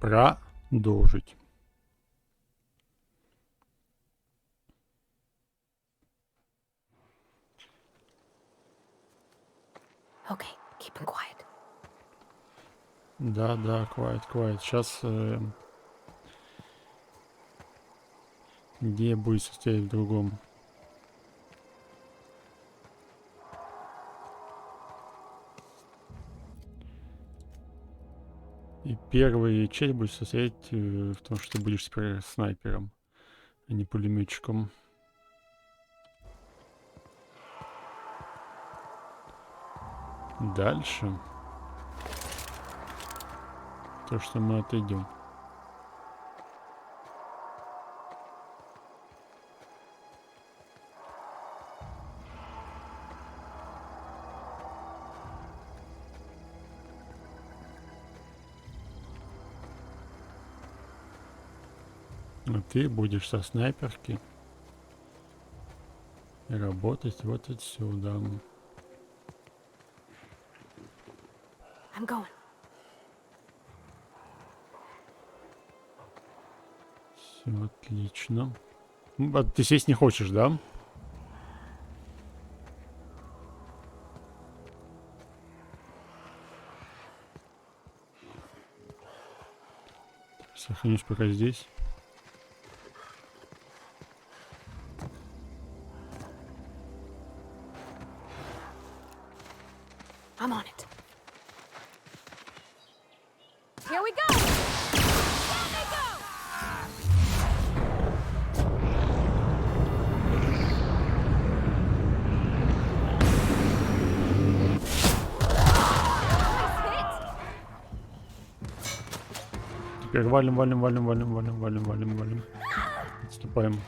Продолжить. Okay, keep it quiet. Да, quiet. Сейчас идея будет состоять в другом. И первая часть будет состоять в том, что ты будешь теперь снайпером, а не пулеметчиком. Дальше. То, что мы отойдем. А ты будешь со снайперки работать вот отсюда. I'm going. Все отлично. А ты сесть не хочешь, да? Сохранюсь пока здесь. I'm on it. Here we go! Down they go! Теперь валим. Отступаем.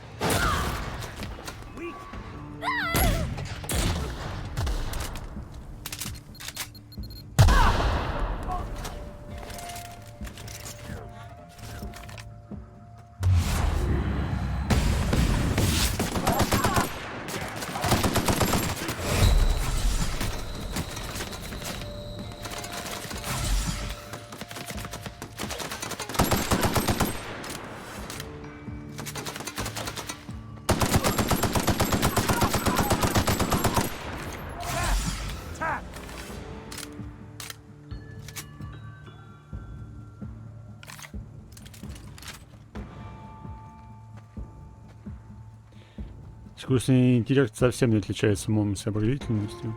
Искусственный интеллект совсем не отличается умом и сообразительностью.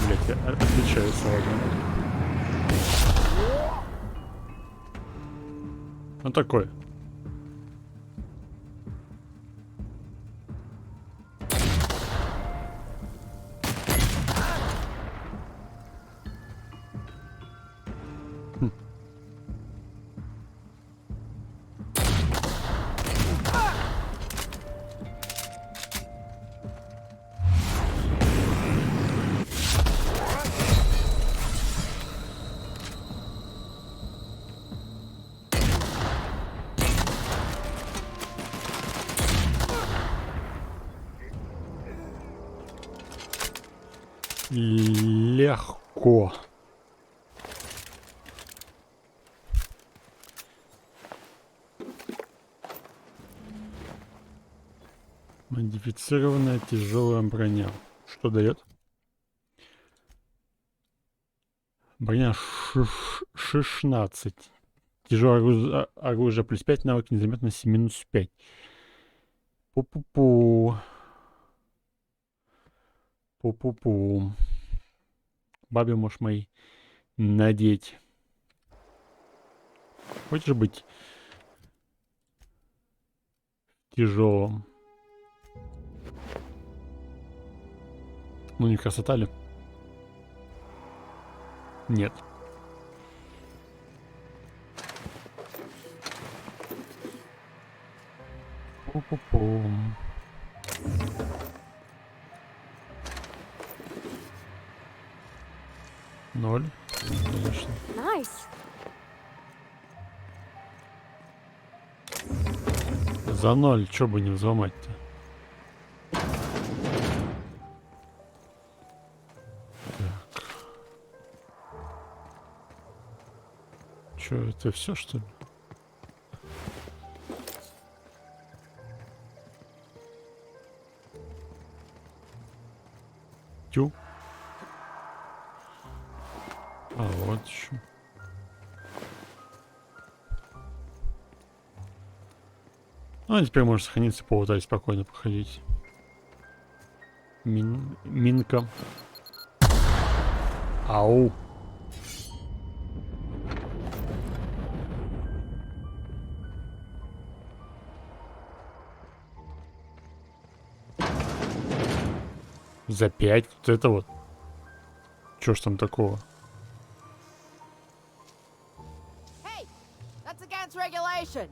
Блять, отличается, ладно. Ну такой. Легко. Модифицированная тяжелая броня. Что дает? Броня 16. Тяжелое оружие плюс 5, навык незаметности минус 5. Пу-пу-пу. Пу-пу-пу. Бабе можешь мои надеть. Хочешь быть тяжелым? Ну не красота ли? Нет. Пу-пу-пу. Ноль. Конечно. Nice. За 0, чё бы не взломать-то? Так. Чё, это все что ли? Тю. А вот еще. Ну, а теперь можно сохраниться, поутать, спокойно походить. Минка. Ау. За 5? Вот это вот. Чё ж там такого? Hey, that's against regulation.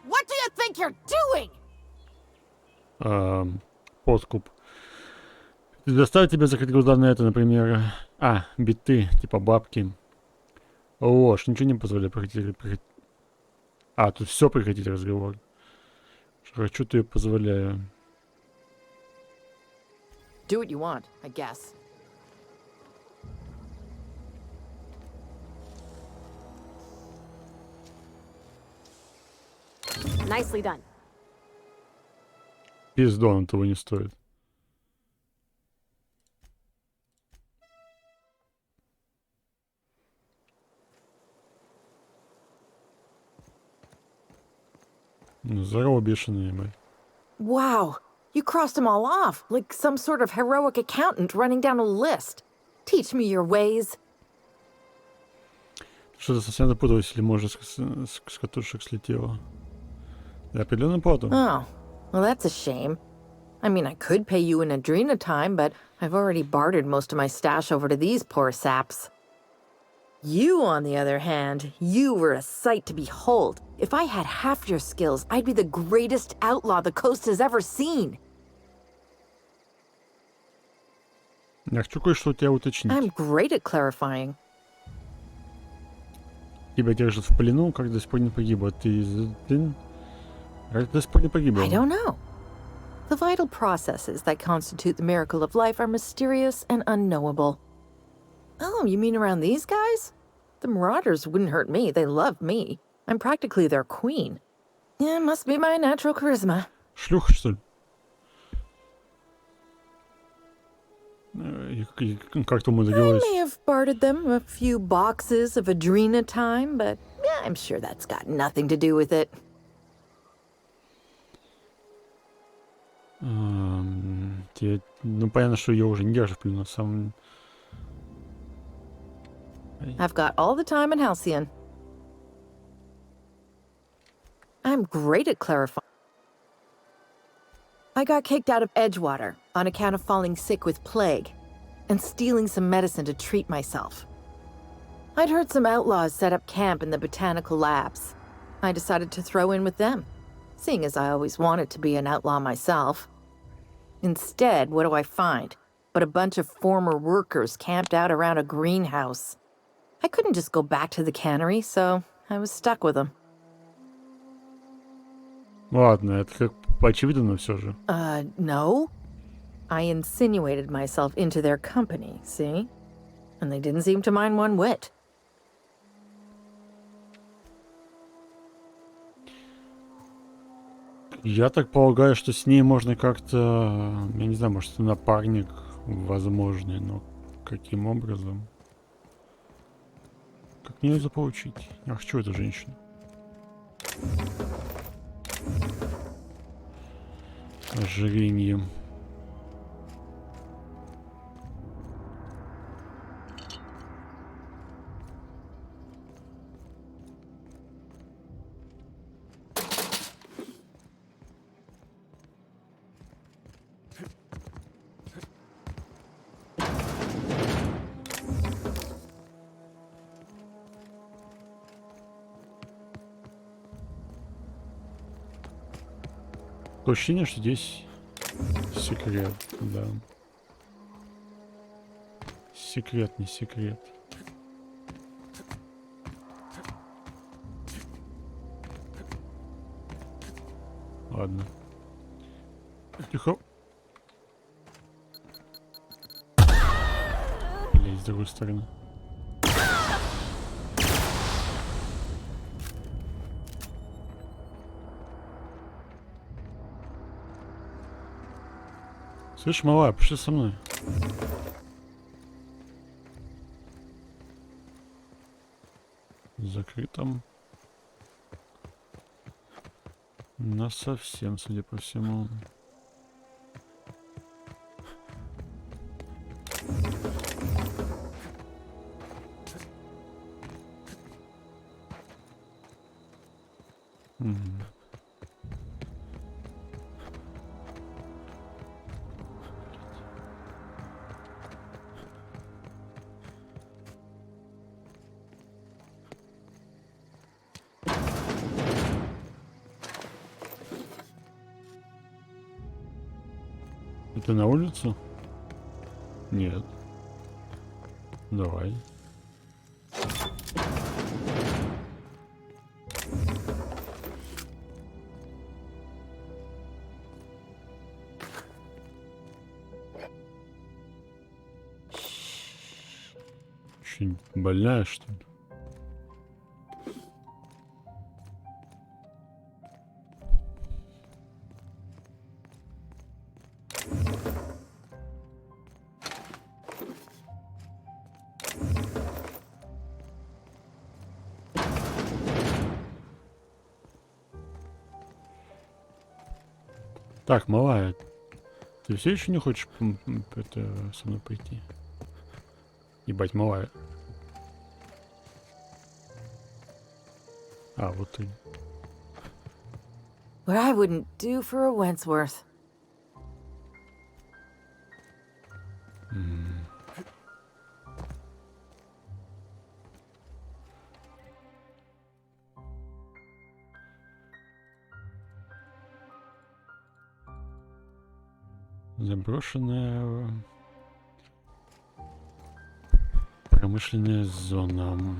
What do you think you're doing? Подкуп. Заставить тебя закрыть глаза на это, например. Биты, типа бабки. Ложь, ничего не позволяет прекратить. Тут все прекратить разговор. Хочу, то и позволяю. Do what you want, I guess. Nicely done. Пиздон, этого не стоит. Ну, здорово, бешеные, мать. Wow, you crossed them all off, like some sort of heroic accountant running down a list. Teach me your ways. Что-то совсем запуталось, или может с катушек слетело. Я определенно потом. Oh, well, that's a shame. I mean, I could pay you in Adrena time, but I've already bartered most of my stash over to these poor saps. You, on the other hand, you were a sight to behold. If I had half your skills, I'd be the greatest outlaw the coast has ever seen. Я хочу кое-что у тебя уточнить. I'm great at clarifying. Тебя держат в плену, как до сих пор не погибла. Ты как до сих пор не погибла? I don't know. The vital processes that constitute the miracle of life are mysterious and unknowable. Oh, you mean around these guys? The Marauders wouldn't hurt me. They love me. I'm practically their queen. Yeah, must be my natural charisma. Шлюха, что ли? Как ты I умудрилась? may have bartered them a few boxes of Adrena time, but yeah, I'm sure that's got nothing to do with it. Ну, понятно, что ее уже не держат в плену. I've got all the time in Halcyon. I'm great at clarifying. I got kicked out of Edgewater on account of falling sick with plague and stealing some medicine to treat myself. I'd heard some outlaws set up camp in the botanical labs. I decided to throw in with them, seeing as I always wanted to be an outlaw myself. Instead, what do I find? But a bunch of former workers camped out around a greenhouse. I couldn't just go back to the cannery, so I was stuck with them. Ладно, это как очевидно все же. No. I insinuated myself into their company, see? And they didn't seem to mind one whit. Я так полагаю, что с ней можно как-то... Я не знаю, может, напарник возможный, но каким образом? Как мне ее заполучить? Я хочу эту женщину. Ожирение. Такое ощущение, что здесь секрет, да. Секрет, не секрет. Ладно. Тихо. Блять, с другой стороны. Слышь, малая, пошли со мной. Закрытом. Насовсем, судя по всему. Мгм. Это на улицу? Нет. Давай. Очень больная, что ли? Так, малая, ты все еще не хочешь это со мной пойти? Ебать, малая. А, вот ты. What I wouldn't do for a Wentworth. Заброшенная промышленная зона.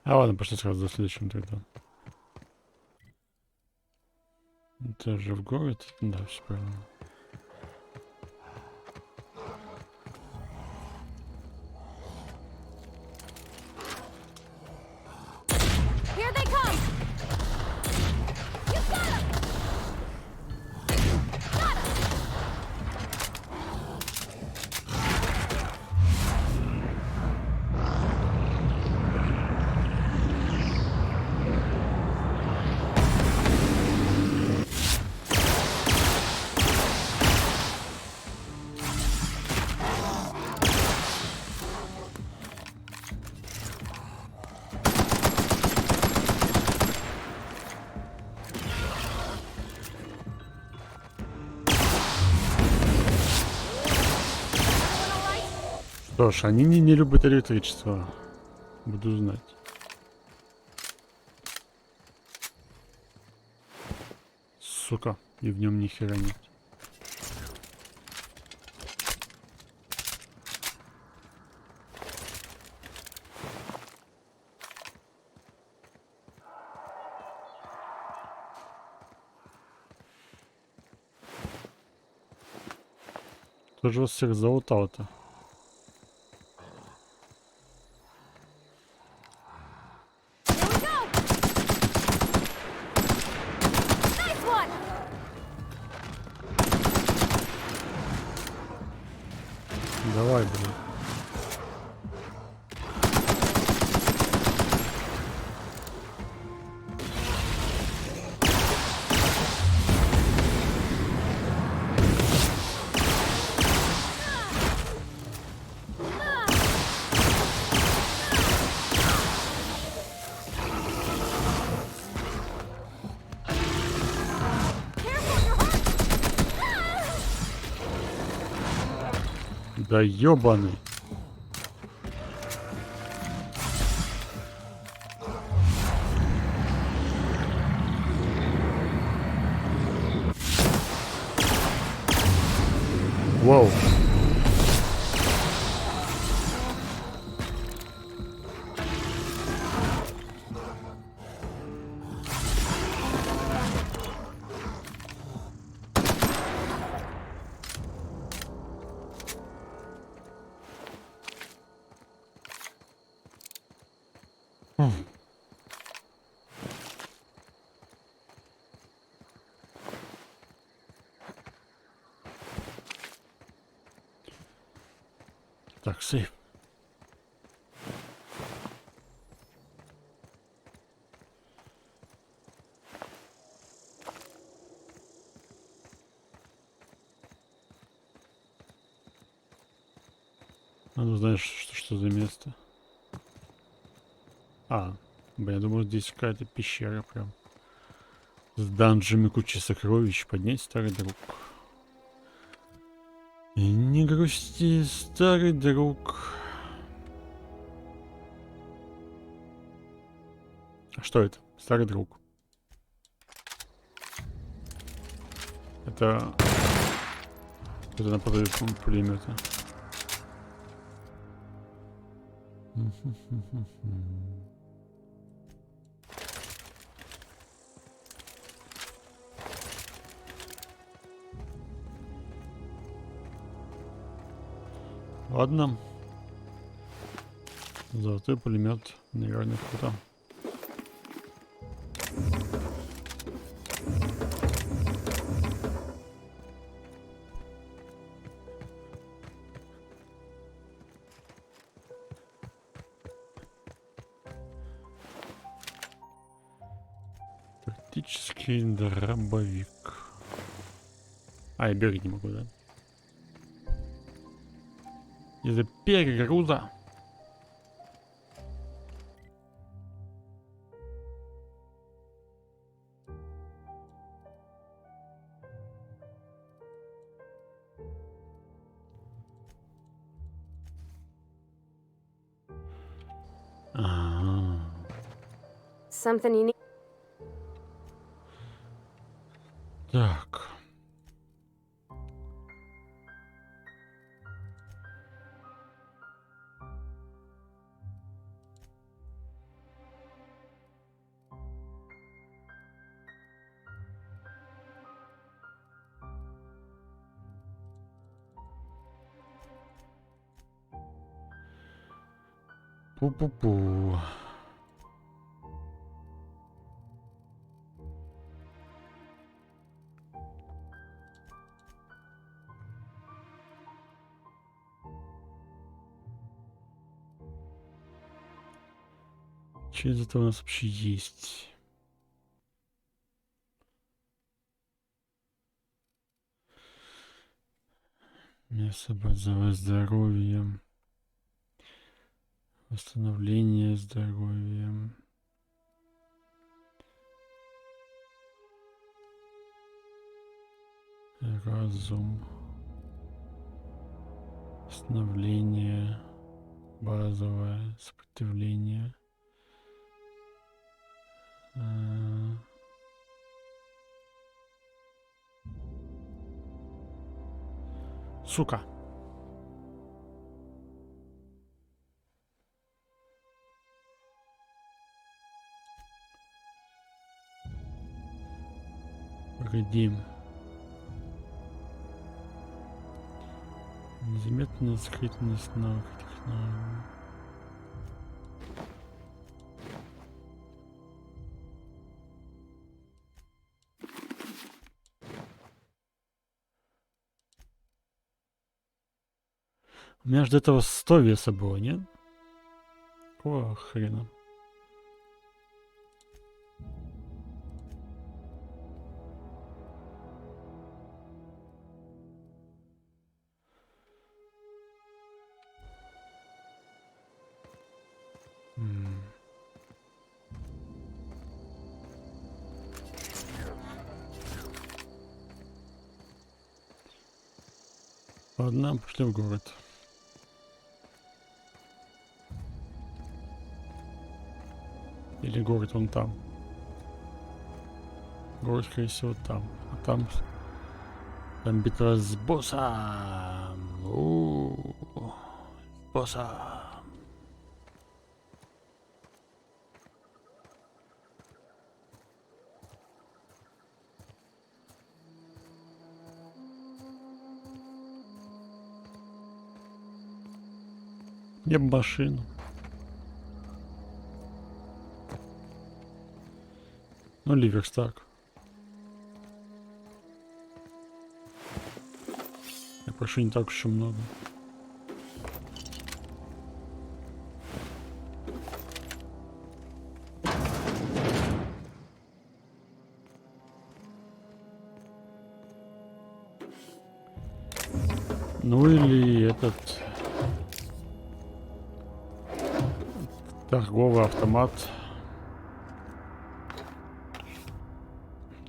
А ладно, пошли сразу за следующим тогда. Это же в город? Да, все правильно. Here they come! You got him! Got him! Что ж, они не любят электричество. Буду знать. Сука, и в нем ни хера нет. Кто же вас всех залутал-то? Here we go! Nice one! Давай, блин. Да ёбаный. Вау. Так, сейф. А ну знаешь, что за место? Блин, я думаю, здесь какая-то пещера прям. С данжами, кучей сокровищ. Поднять старый друг. И не грусти, старый друг. А что это? Старый друг. Это... Это нападает пулемета. Ладно. Золотой пулемет, наверное, круто. Тактический дробовик. Я бегать не могу, да? Из-за перегруза. Something you need. Так. Пу-пу-пу. Что из этого у нас вообще есть? Мясо, базовое здоровье. Восстановление здоровья. Разум. Восстановление. Базовое. Сопротивление. Сука. Погоди. Незаметная скрытность навыка технологии. У меня же до этого 100 веса было, нет? Какого хрена? Ладно, пошли в город. Или город вон там. Город, скорее всего, там. А там битва с боссом. Боссом. Я б машину. Ну, ливерстак. Я прошу, не так уж и много. Ну или этот торговый автомат.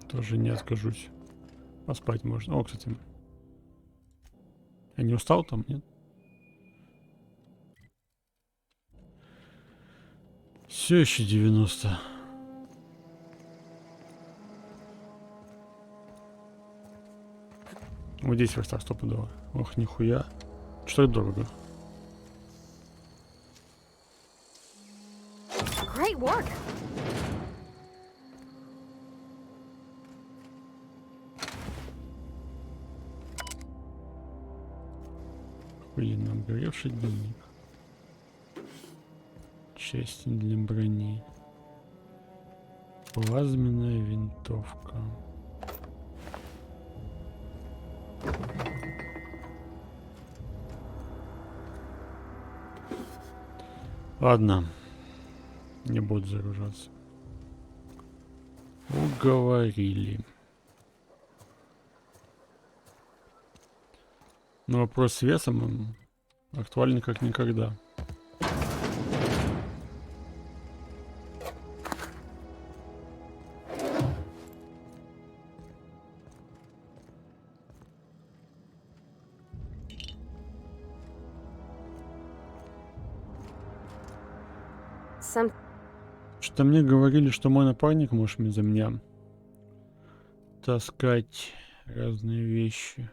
Тоже не откажусь. Поспать можно. О, кстати. Я не устал там, нет? Все еще 90. Вот здесь верстак стопудово. Ох, нихуя. Что это дорого? Great work. Охуенно обгоревший дневник. Части для брони. Плазменная винтовка. Ладно. Не буду загружаться. Уговорили. Но вопрос с весом актуальный как никогда. Some Что-то мне говорили, что мой напарник может мне за меня таскать разные вещи.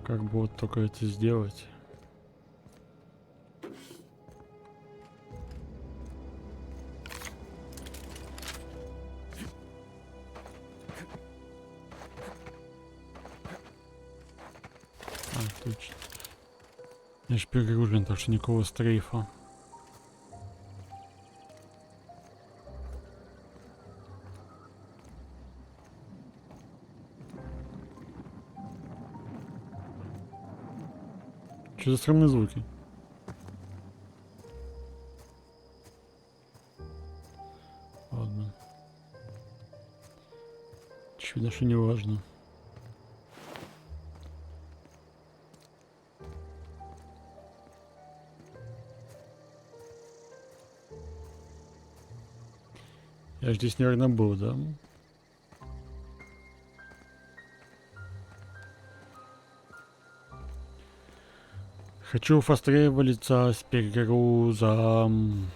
Как бы вот только это сделать. А, точно. Я же перегружен, так что никакого стрейфа. Что за странные звуки? Ладно. Очевидно, что не важно. Я здесь, наверное, был, да? Хочу фастрейвалиться с перегрузом.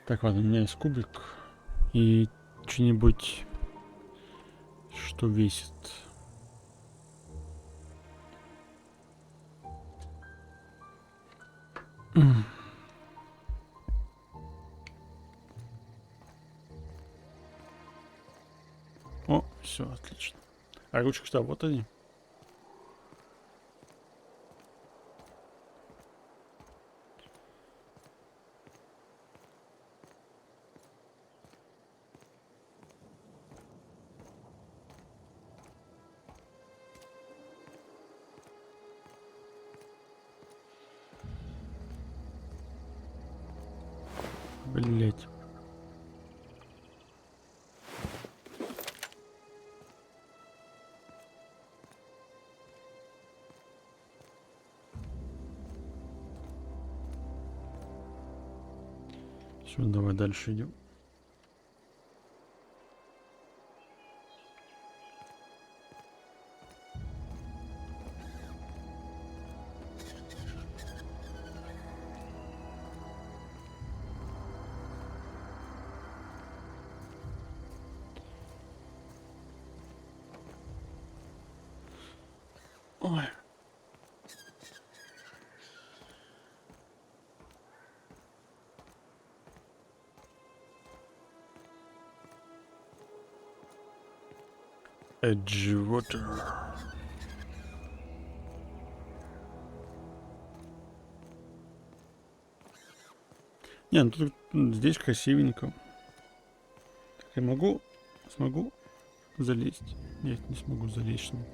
Так, ладно, у меня есть кубик. И что-нибудь, что весит. О, все, отлично. А ручки что, вот они? Блять. Все, давай дальше идем. Ой. Edgewater. Не, ну тут здесь красивенько. Так, я смогу залезть? Нет, не смогу залезть, чтобы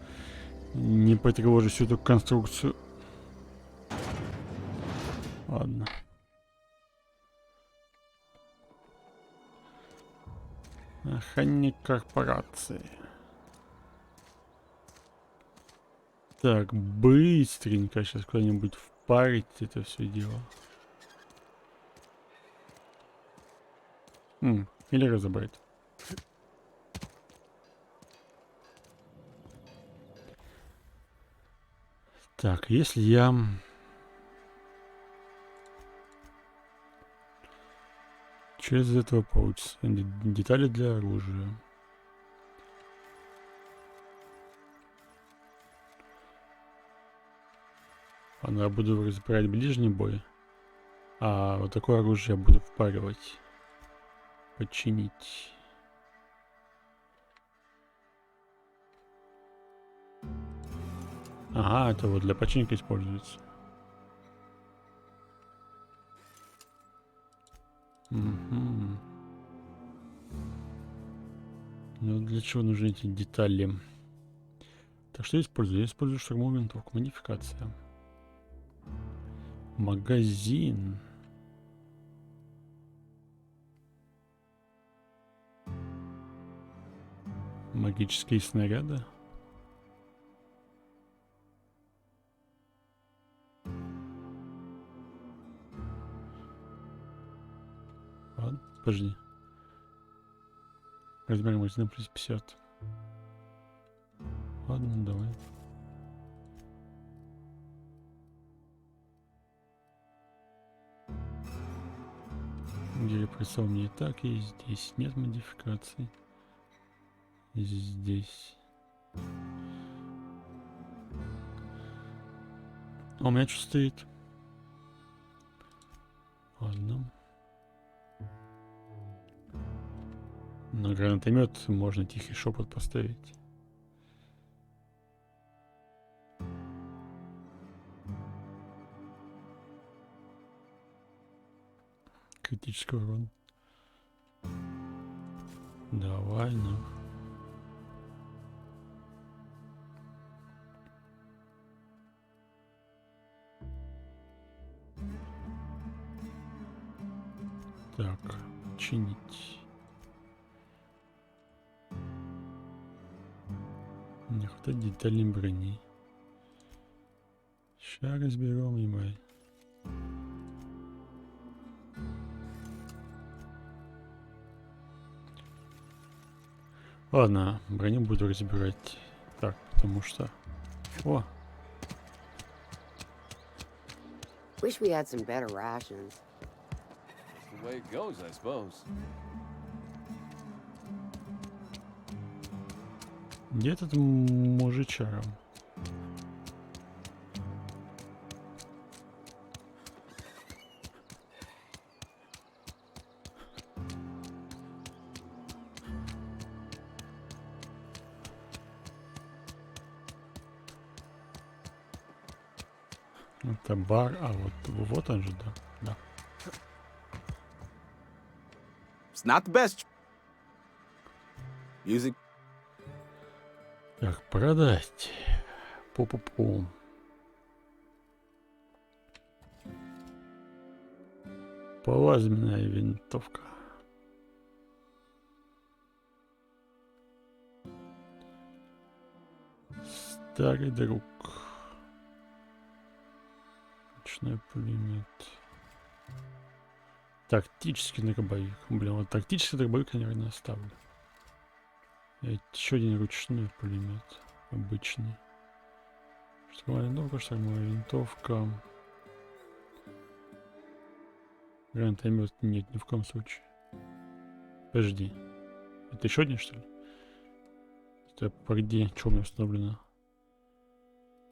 не потревожить всю эту конструкцию. Ладно. Охранник корпорации. Так, быстренько сейчас куда-нибудь впарить это все дело. Или разобрать. Так, если я... Что из этого получится? Детали для оружия. Ладно, я буду разбирать ближний бой. А вот такое оружие я буду впаривать. Починить. Ага, это вот для починки используется. Угу. Ну для чего нужны эти детали? Так что я использую? Я использую штурмовую винтовку. Модификация. Магазин. Магические снаряды. Ладно, подожди. Размер магазина плюс 50. Ладно, давай. Гироприцел мне и так есть. Здесь нет модификаций. Здесь. А у меня что стоит? Ладно. На гранатомет можно тихий шепот поставить. Критический урон. Давай, ну. Так, чинить. Не хватает деталей брони. Сейчас разберем, ебай. Ладно, броню буду разбирать. Так, потому что... О! Wish we had some better rations. The way it goes, I suppose. Где этот мужичара? Это бар, а вот он же, да. It's not the best. Music. Так, продать. Пу-пу-пу. Плазменная винтовка. Старый друг. Ручной пулемет. Тактический дробовик. Блин, вот тактический дробовик я, наверное, оставлю. Еще один ручной пулемет. Обычный. Штурмовая винтовка. Гранатомет нет, ни в коем случае. Подожди. Это еще один, что ли? Это где? Что у меня установлено?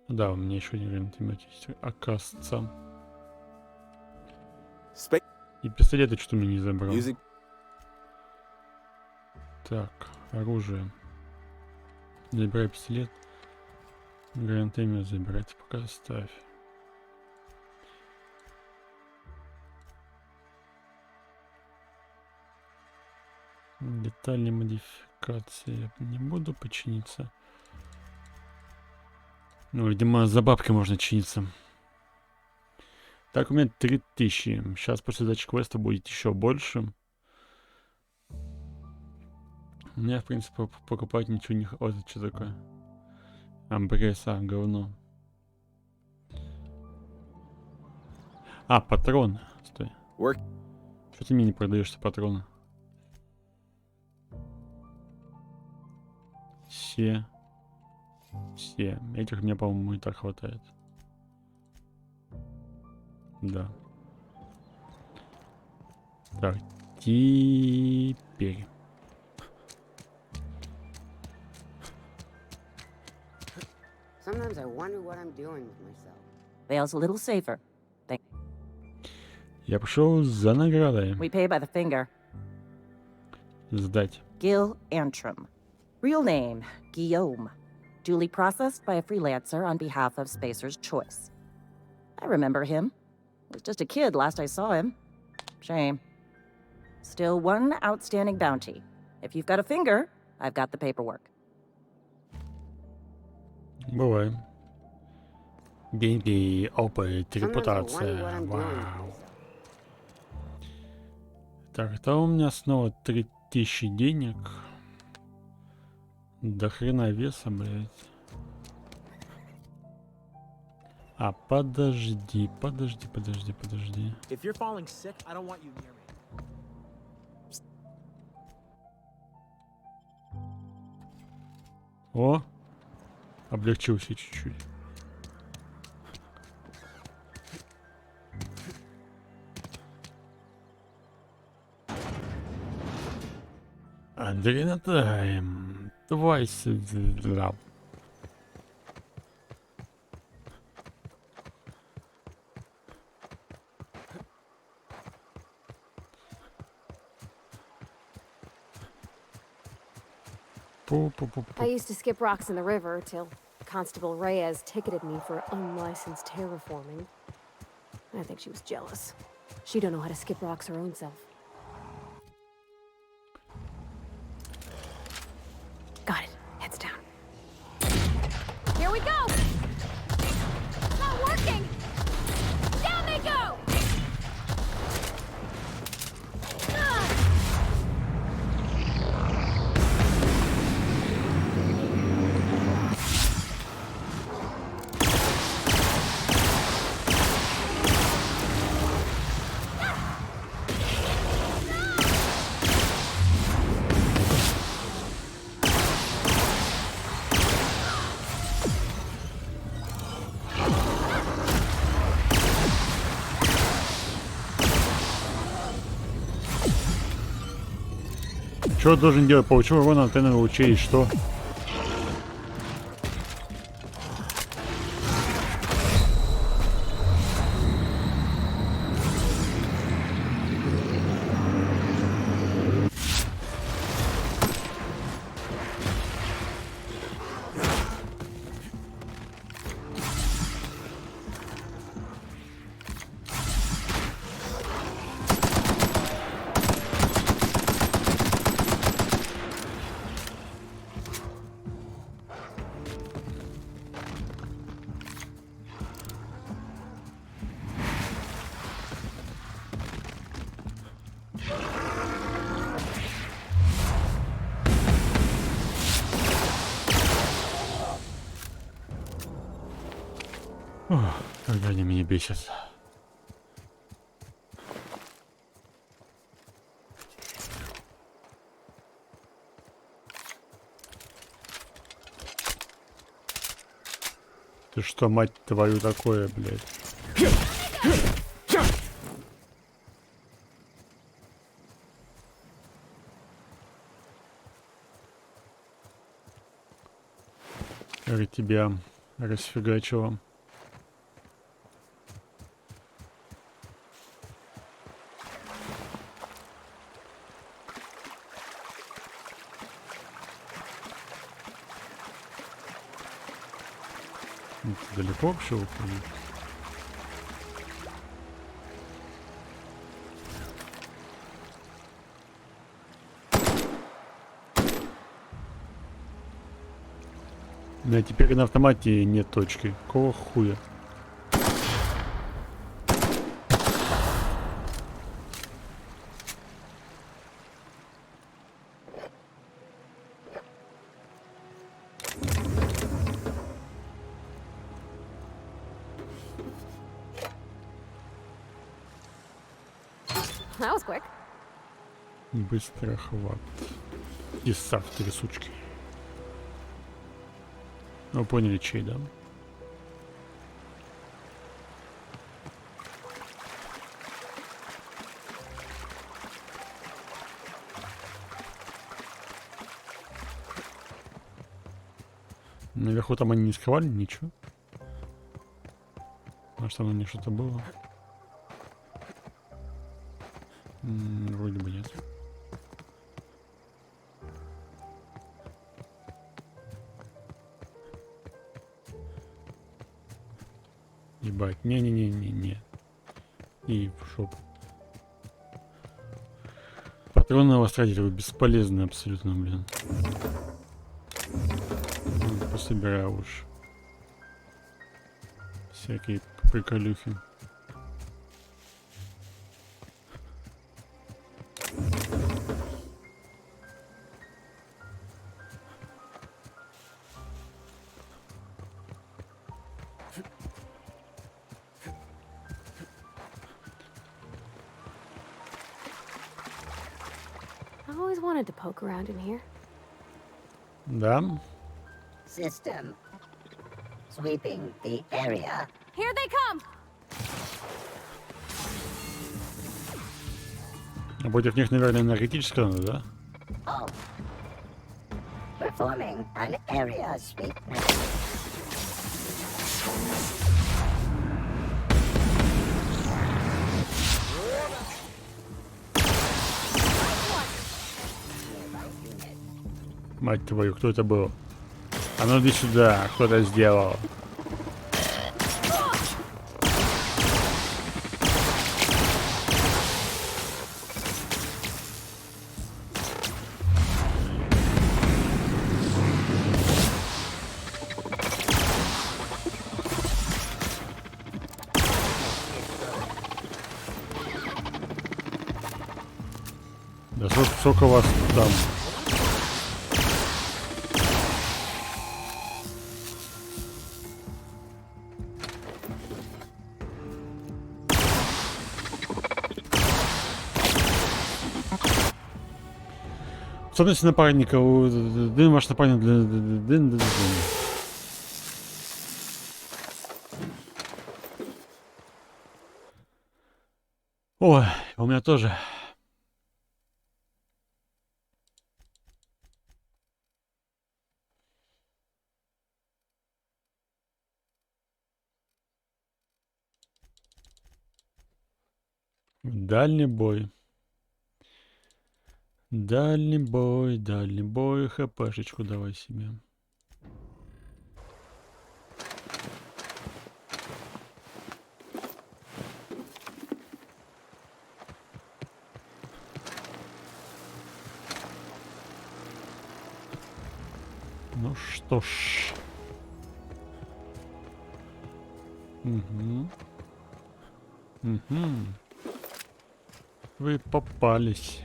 Да, у меня еще один гранатомет есть. Оказывается. И пистолеты что-то мне не забрал. Music. Так, оружие. Забирай пистолет. Гранатомет забирать, пока оставь. Детали модификации я не буду починиться. Ну, видимо, за бабки можно чиниться. Так, у меня 3000. Сейчас после сдачи квеста будет еще больше. У меня, в принципе, покупать ничего не... О, это что такое? Амбресса, говно. А, патроны. Стой. Что ты мне не продаешься патроны? Все. Этих мне, по-моему, и так хватает. Да. Так, теперь. Sometimes I wonder what I'm doing with myself. Vale's a little safer. Я пошел за наградой. We pay by the finger. Сдать. Gil Antrim. Real name, Guillaume. Duly processed by a freelancer on behalf of Spacer's Choice. I remember him. Was just a kid last I saw him. Shame. Still one outstanding bounty. If you've got a finger, I've got the paperwork. Бывает. Деньги, опыт, Sometimes I wonder what репутация. I'm doing with Вау. myself. Так, это у меня снова 3000 денег. До хрена веса, блядь. А, подожди. If you're falling sick, I don't want you near me. О! Облегчился чуть-чуть. Адреналин. Давай сюда. I used to skip rocks in the river till Constable Reyes ticketed me for unlicensed terraforming. I think she was jealous. She don't know how to skip rocks her own self. Got it. Heads down. Here we go! It's not working! Down they go! Ah! Что должен делать? Получил урон от антенны лучей, и что? Когда они меня бесят. Ты что, мать твою, такое, блядь? Как тебя расфигачило. Далеко вообще уходит? Ну, а теперь на автомате нет точки. Какого хуя? That was quick. Быстрый охват. И сав трясучки. Ну, поняли, чей, да? Наверху там они не скрывали ничего. Может, там у них что-то было? Вроде бы нет. Ебать, не-не-не-не-не. И в шоп. Патроны растратить вы бесполезны абсолютно, блин. Пособираю уж. Всякие приколюхи. I always wanted to poke around in here. Да. System. Sweeping the area. Here they come! А против них, наверное, энергетическая надо, да? Oh. Performing an area sweep. Мать твою, кто это был? А ну иди сюда, кто это сделал? Да сколько вас там? Особенности напарника. Дын ваш напарник для... Ой, у меня тоже. Дальний бой. Дальний бой, хпшечку давай себе. Ну что ж. Угу. Угу. Вы попались.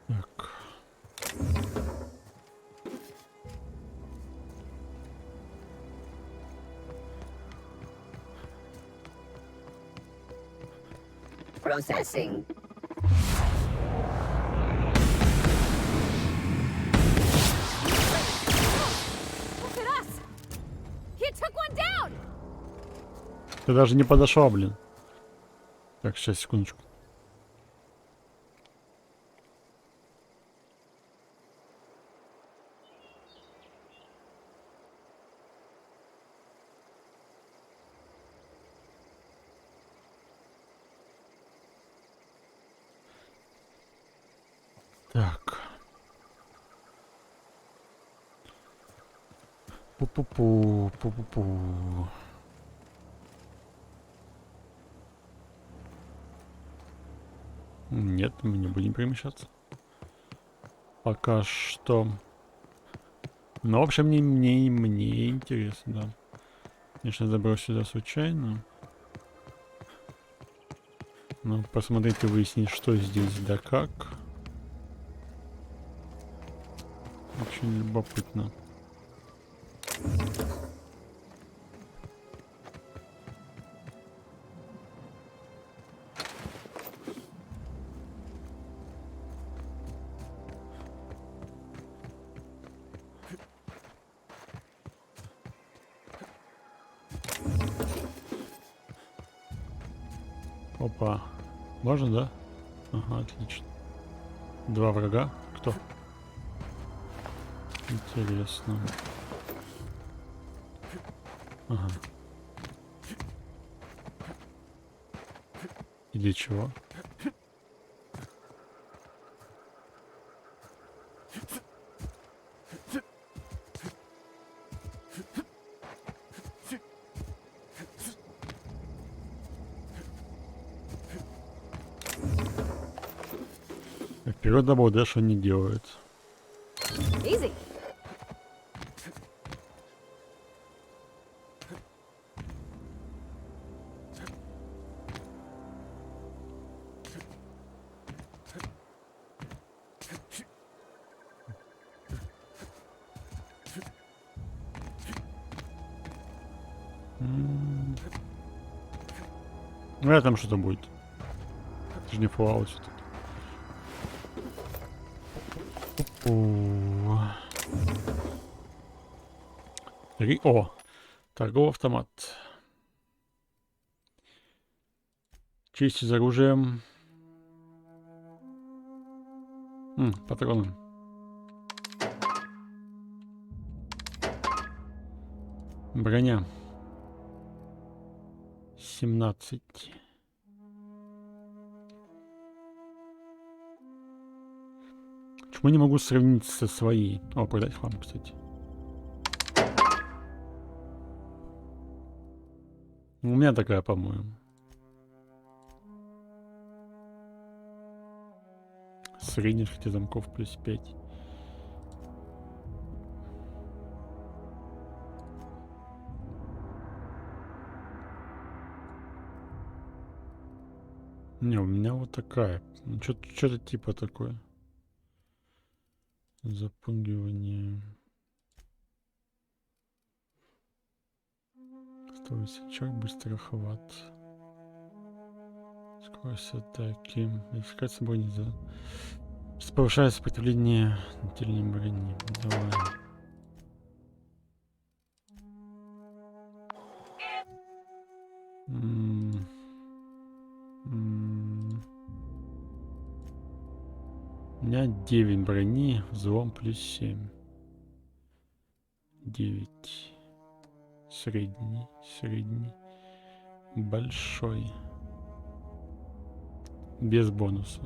Так. Processing. Look at us! He took one down! Ты даже не подошла, блин. Так, сейчас, секундочку. Пу-пу-пу, пу-пу-пу. Нет, мы не будем перемещаться. Пока что. Но, в общем, мне интересно, да. Конечно, я забрал сюда случайно. Но посмотрите, выяснить, что здесь, да как. Очень любопытно. Опа. Можно, да? Ага, отлично. 2 врага. Кто? Интересно. Ага. И для чего? Вперед добавил, да, что они делают. Easy. Ну, там что-то будет. Это же не Fallout все-таки. О! Торговый автомат. Честь из оружием. Патроны. Броня. 17. Почему не могу сравнить со своей? О, продать хлам, кстати. У меня такая, по-моему. Средних хотя замков плюс 5. Не, у меня вот такая. Что-то типа такое. Запугивание. Сачок, быстрый охват. Скорость атаки. Модификация брони. Повышает сопротивление нательной брони. Давай. У меня 9 брони, взлом плюс 7. 9. Средний. Большой. Без бонуса.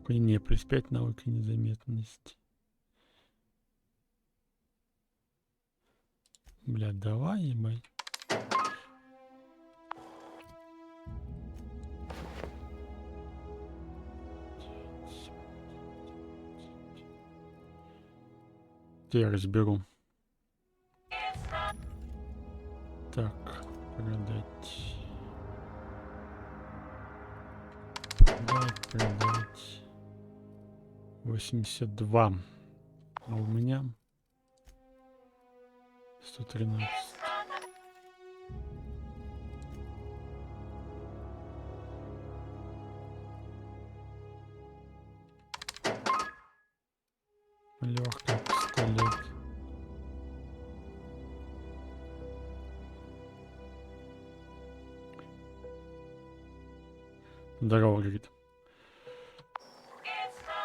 Не, плюс 5 навыка незаметности. Бля, давай, ебать. Я разберу. Так, продать. Продать. 82. А у меня 113. Легкий пистолет. Здорово, говорит.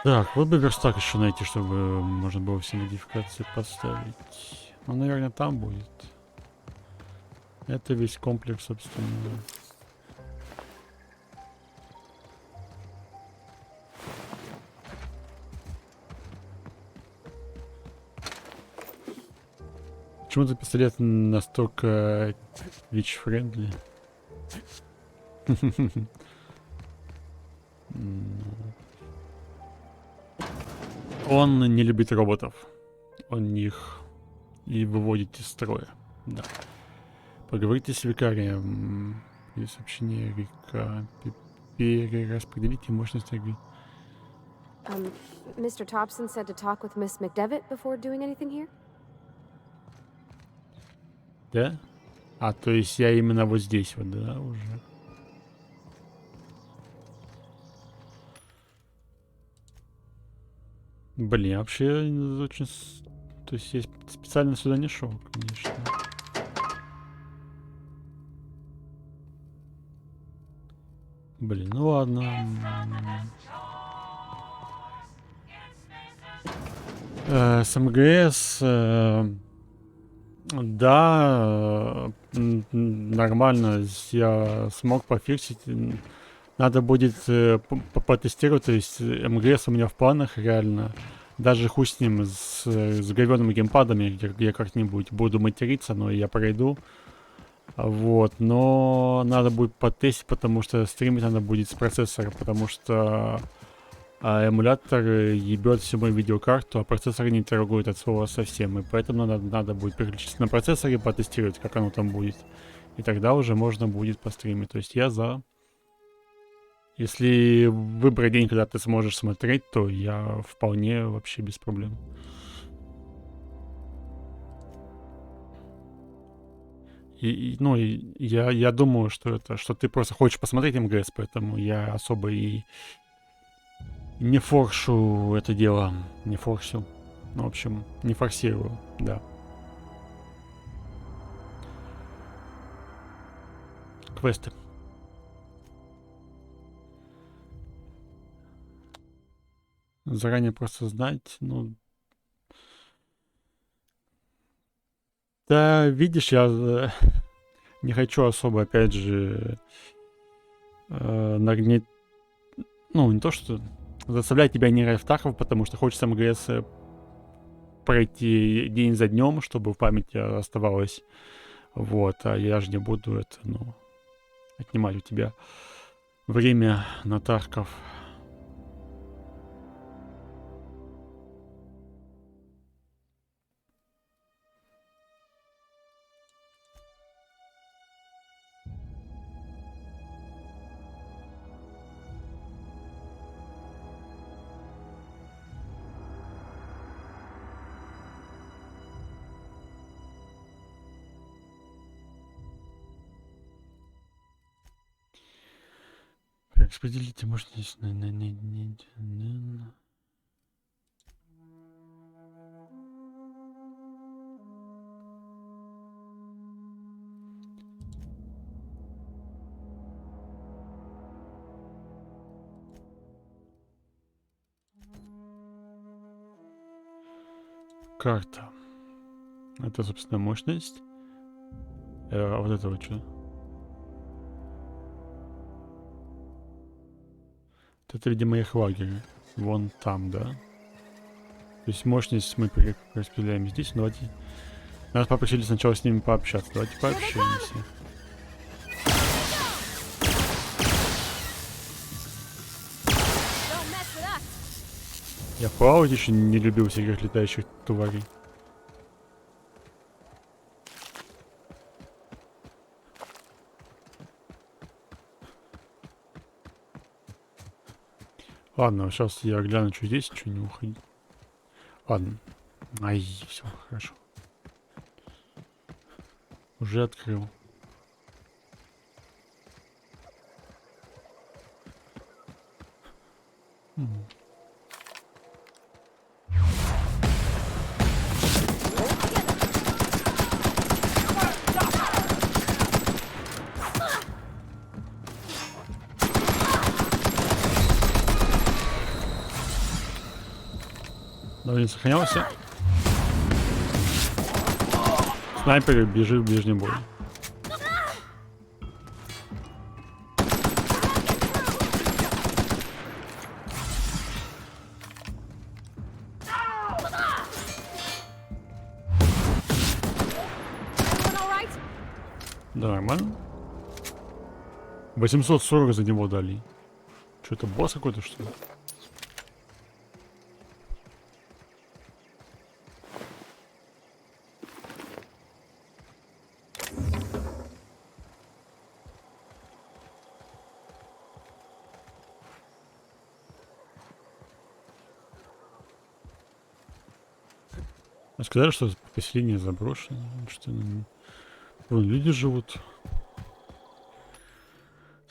Так, вот бы верстак еще найти, чтобы можно было все модификации поставить. Он, наверное, там будет. Это весь комплекс, собственно. Почему-то пистолет настолько твич-френдли. Он не любит роботов. Он их и выводит из строя. Да. Поговорите с викарием. И сообщение Рика. Перераспределите мощность игры. Mr. Thompson said to talk with Miss McDevitt before doing anything here? Да? А, то есть я именно вот здесь вот, да, уже. Блин, вообще очень... То есть я специально сюда не шел, конечно. Блин, ну ладно. С МГС... Да, нормально, я смог пофиксить. Надо будет потестировать, то есть МГС у меня в планах реально. Даже хуй с ним, с говёными геймпадами, я как-нибудь буду материться, но я пройду. Вот, но надо будет потестить, потому что стримить надо будет с процессора, потому что эмулятор ебет всю мою видеокарту, а процессор не торгует от слова совсем. И поэтому надо будет переключиться на процессор и потестировать, как оно там будет. И тогда уже можно будет постримить. То есть я за... Если выбрать день, когда ты сможешь смотреть, то я вполне вообще без проблем. Ну, я думаю, что ты просто хочешь посмотреть МГС, поэтому я особо и не форшу это дело. Не форсил. Ну, в общем, не форсирую, да. Квесты. Заранее просто знать, ну... Да, видишь, я не хочу особо, опять же, нагнеть... Ну, не то, что... Заставлять тебя не играть в Тарков, потому что хочется МГС пройти день за днем, чтобы в памяти оставалось. Вот, а я же не буду это, ну, отнимать у тебя время на Тарков. Распределите мощность на... Карта. Это, собственно, мощность. А вот это вот что? Это, видимо, их лагерь. Вон там, да? То есть мощность мы распределяем здесь. Давайте... Нас попросили сначала с ними пообщаться. Давайте пообщаемся. Я плавать еще не любил всяких летающих тварей. Ладно, сейчас я гляну, что здесь, что не уходить. Ладно. Ай, все, хорошо. Уже открыл. Давай не сохранялся. Снайпер бежит в ближний бой. Да, нормально. 840 за него дали. Что это, босс какой-то, что ли? А сказали, что поселение заброшено. Что вон люди живут.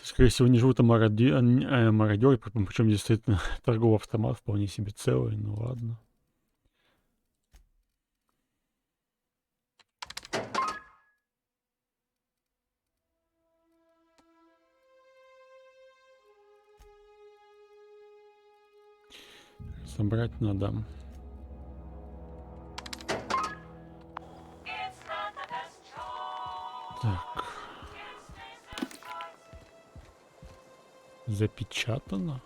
Скорее всего, не живут, а мародеры. Причем здесь стоит торговый автомат вполне себе целый. Ну ладно. Собрать надо. Так. Запечатано?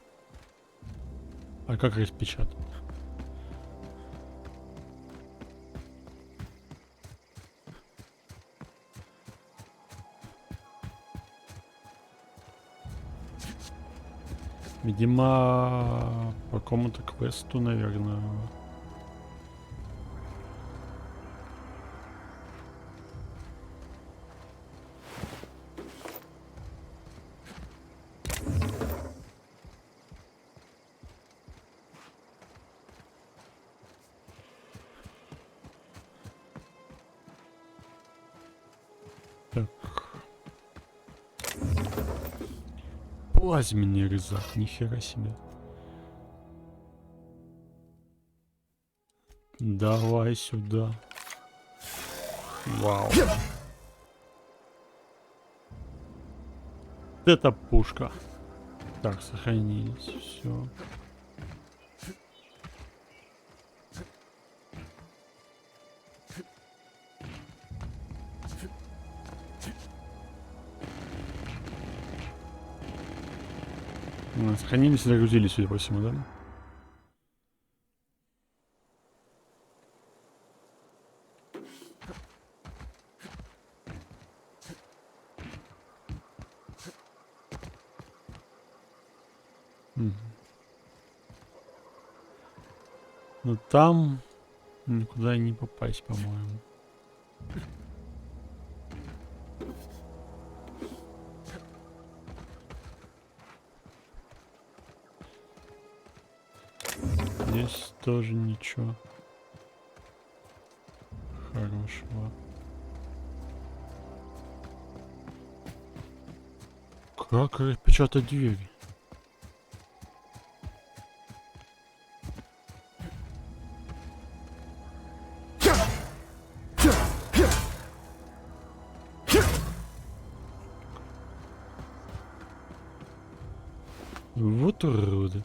А как распечатано? Видимо, по какому-то квесту, наверное. Так. Плазменный рюкзак, нихера себе. Давай сюда. Вау. Это пушка. Так, сохранились. Все. Сохранились и загрузились, судя по всему, да? Но там никуда не попасть, по-моему. Здесь тоже ничего хорошего. Как распечатать двери? Вот уроды.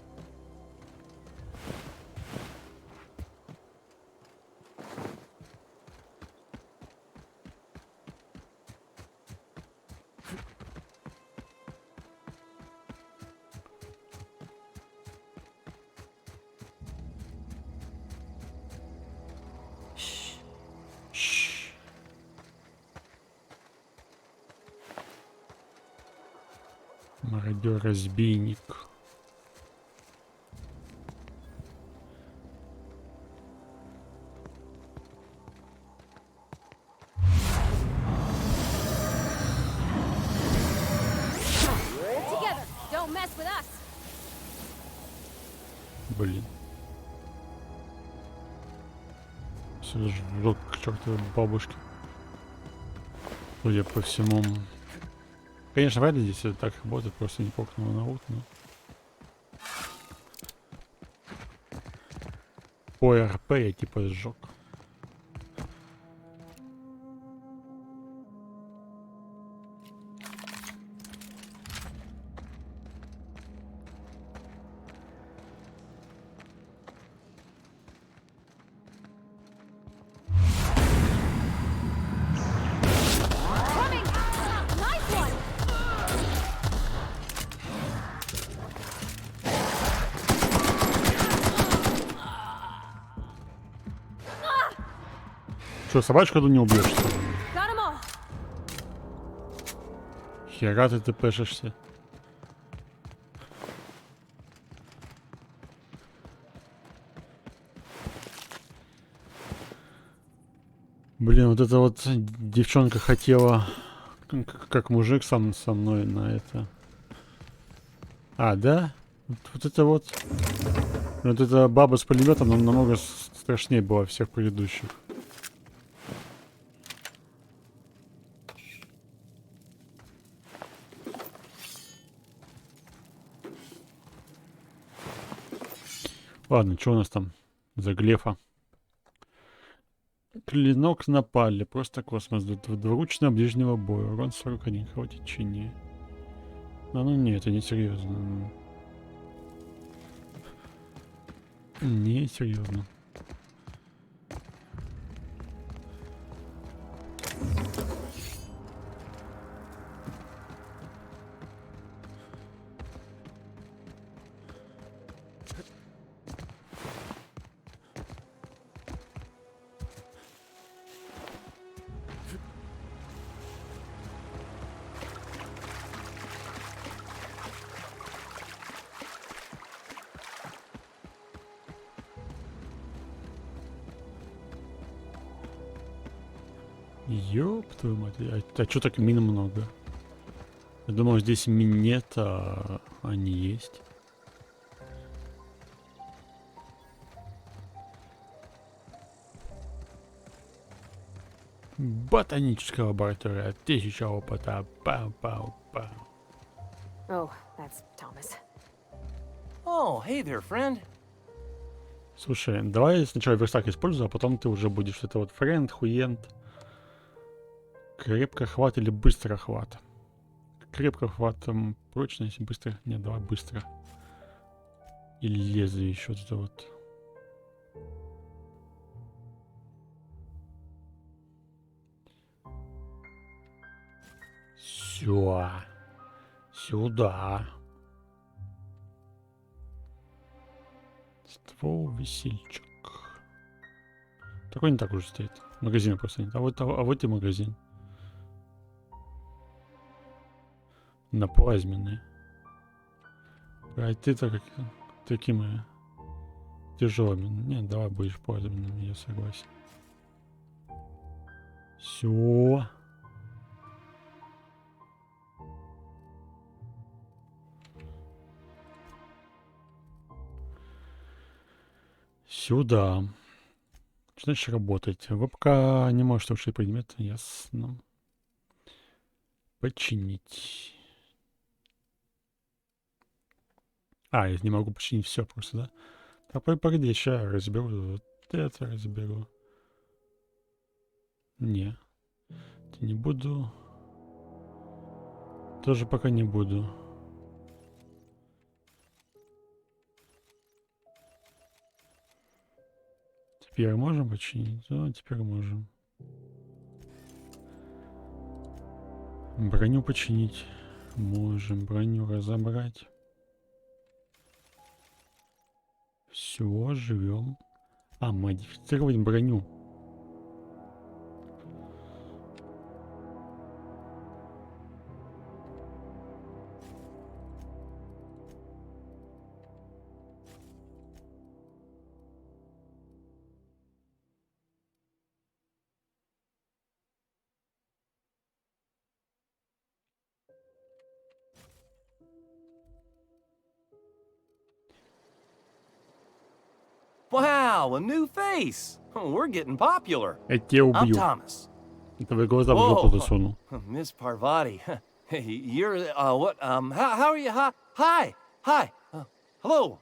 Мародер-разбийник. Блин. Жжёт к чертовой бабушке. Судя по всему. Конечно, вряд ли здесь это так работает, просто не покнуло на ут, но... По РП я типа сжег. Что, собачку не убьешь? Нахера ты пешешься? Блин, вот эта вот девчонка хотела, как мужик сам со мной на это. А, да? Вот это вот. Вот эта баба с пулеметом намного страшнее была всех предыдущих. Ладно, что у нас там за глефа? Клинок напали. Просто космос. Двуручного ближнего боя. Урон 41. Кровотечение. Ну не, это не серьезно. Не серьезно. Ёб твою мать. А чё так мин много? Я думал, здесь мин нет, а они есть. Ботаническая лаборатория. 1000 опыта. Пау-пау-пау. Oh, that's Thomas. Oh, hey there, friend. Слушай, давай сначала верстак использую, а потом ты уже будешь это вот френд, хуент. Крепко хват или быстро хват? Крепко хват, прочность, быстро. Нет, давай быстро. Или лезвие еще вот это вот. Все. Сюда. Ствол, весельчик. Такой не так уже стоит. Магазина просто нет. А вот и магазин. На плазменный. А ты-то как такими тяжелыми. Нет, давай будешь плазменным, я согласен. Все. Сюда. Что значит работать? Вебка не может ушить предмет. Ясно. Починить. А, я не могу починить все просто, да? Так, погоди, сейчас я разберу. Вот это разберу. Не. Это не буду. Тоже пока не буду. Теперь можем починить? Да, теперь можем. Броню починить. Можем броню разобрать. Все, живем. А, модифицировать броню. Wow, a new face. We're getting popular. Я тебя I'm убью. Thomas. Это в глаза в жопу засуну. Miss Parvati. Hey, you're, what, how are you? Hi. Hello.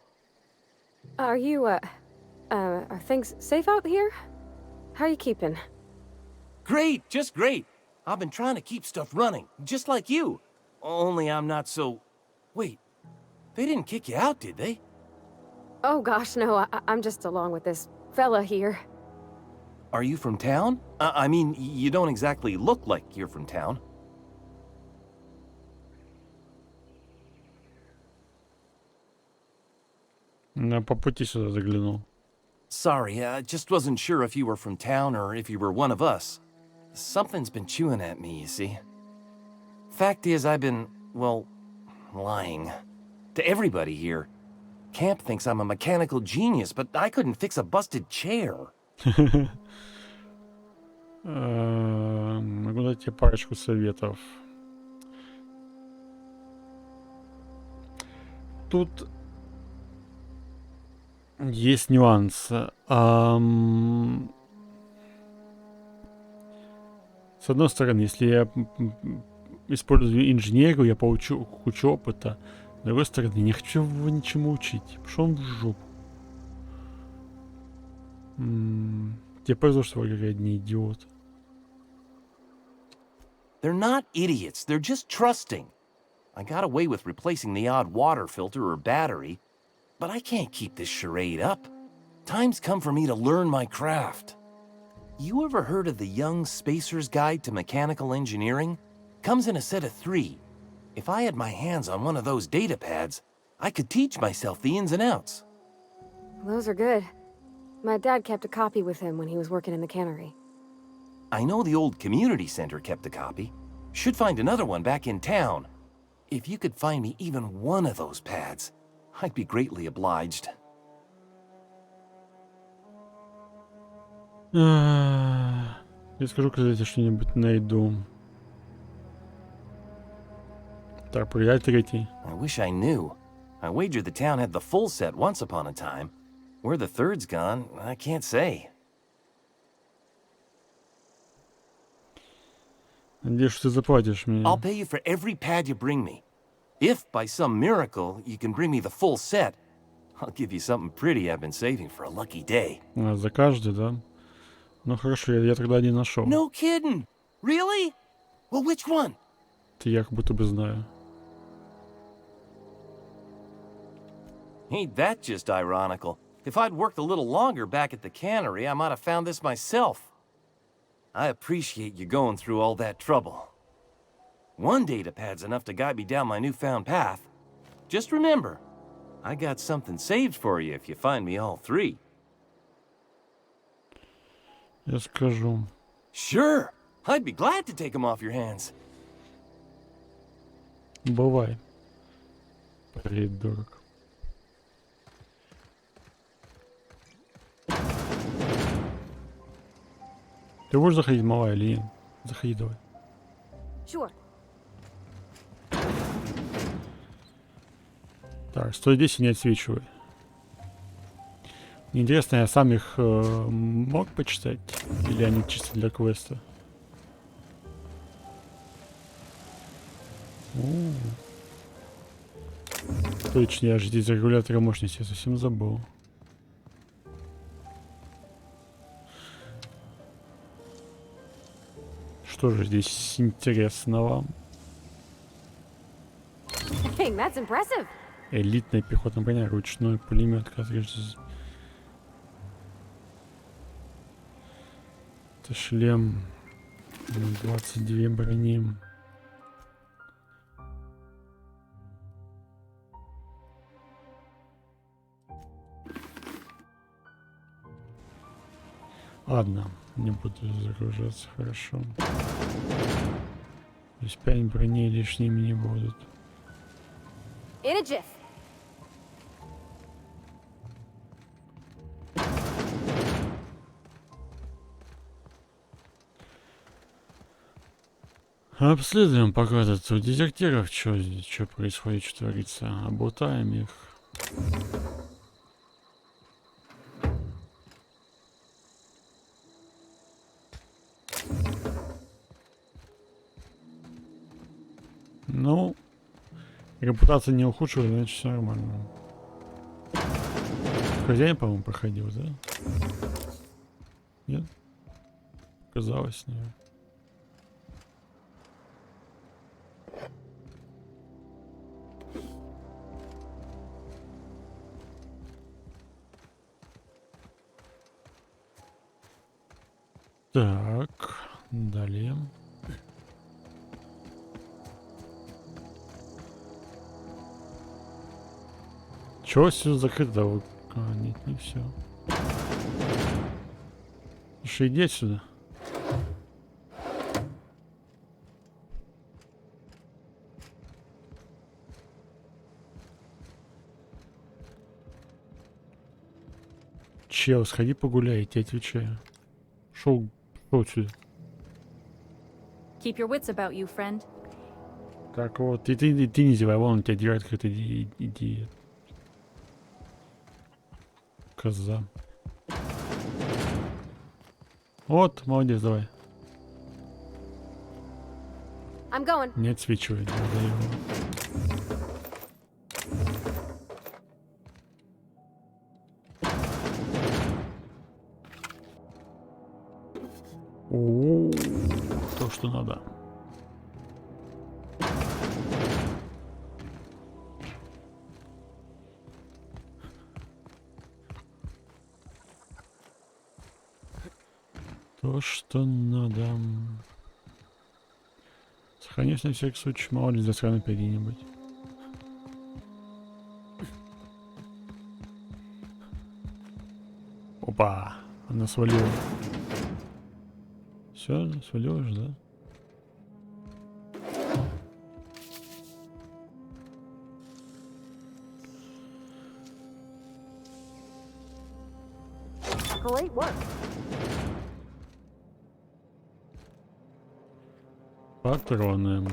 Are you, are things safe out here? How are you keeping? Great, just great. I've been trying to keep stuff running, just like you. Only I'm not so... Wait, they didn't kick you out, did they? Oh gosh, no, I'm just along with this fella here. Are you from town? I mean, you don't exactly look like you're from town. Я по пути сюда заглянул. Sorry, I just wasn't sure if you were from town or if you were one of us. Something's been chewing at me, you see. Fact is, I've been, well, lying. To everybody here. Camp thinks I'm a mechanical genius, but I couldn't fix a busted chair. Могу дать тебе парочку советов. Тут есть нюанс. С одной стороны, если я использую инженерию, я получу кучу опыта. С другой стороны, не хочу его ничему учить. Пошел он в жопу. Тебе повезло, что вы одни идиоты. They're not idiots, they're just trusting. I got away with replacing the odd water filter or battery, but I can't keep this charade up. Time's come for me to learn my craft. You ever heard of the Young Spacer's Guide to Mechanical Engineering? Comes in a set of 3. If I had my hands on one of those data pads, I could teach myself the ins and outs. Those are good. My dad kept a copy with him when he was working in the cannery. I know the old community center kept a copy. Should find another one back in town. If you could find me even one of those pads, I'd be greatly obliged. Я скажу, когда я что-нибудь найду. Так, проверяй третий. I wish I knew. I wager the town had the full set once upon a time. Where the third's gone, I can't say. Надеюсь, что ты заплатишь мне. I'll pay you for every pad you bring me. If, by some miracle, you can bring me the full set, I'll give you something pretty I've been saving for a lucky day. За каждый, да? Ну хорошо, я тогда не нашел. No kidding! Really? Well, which one? Это я как будто бы знаю. Ain't that just ironical? If I'd worked a little longer back at the cannery, I might have found this myself. I appreciate you going through all that trouble. One data pad's enough to guide me down my newfound path. Just remember, I got something saved for you if you find me all 3. Я скажу. Sure, I'd be glad to take them off your hands. Бывай. Придурок. Ты можешь заходить, малая, или нет? Заходи давай. Sure. Так, 110 не отсвечивай. Мне интересно, я сам их мог почитать? Или они чисто для квеста? Точно, я же здесь регулятора мощности, я совсем забыл. Что же здесь интересного? Dang, that's impressive. Элитная пехотная броня, ручной пулемет, cartridge. Это шлем. 22 брони. Ладно, не буду загружаться, хорошо. То есть 5 броней лишними не будут. In a jiff. Обследуем пока тут у дезертиров, что происходит, что творится. Обутаем их. Ну, репутация не ухудшилась, значит все нормально. Хозяин, по-моему, проходил, да? Нет? Казалось, наверное. Так, далее. Чего все закрыто? А, нет, не все. Слушай, иди отсюда. чел, сходи погуляй, я тебе отвечаю. Шел отсюда. Keep your wits about you, friend. Так вот, и ты не зевай, вон у тебя дверь открыта, иди. Коза. Вот, молодец, давай. I'm going. Не отсвечивай, не дай его. О, то, что надо. То, что надо. Сохранись на всякий случай, мало ли засрано где-нибудь. Опа, она свалила. Все, свалилась, да? Great work. Патроны.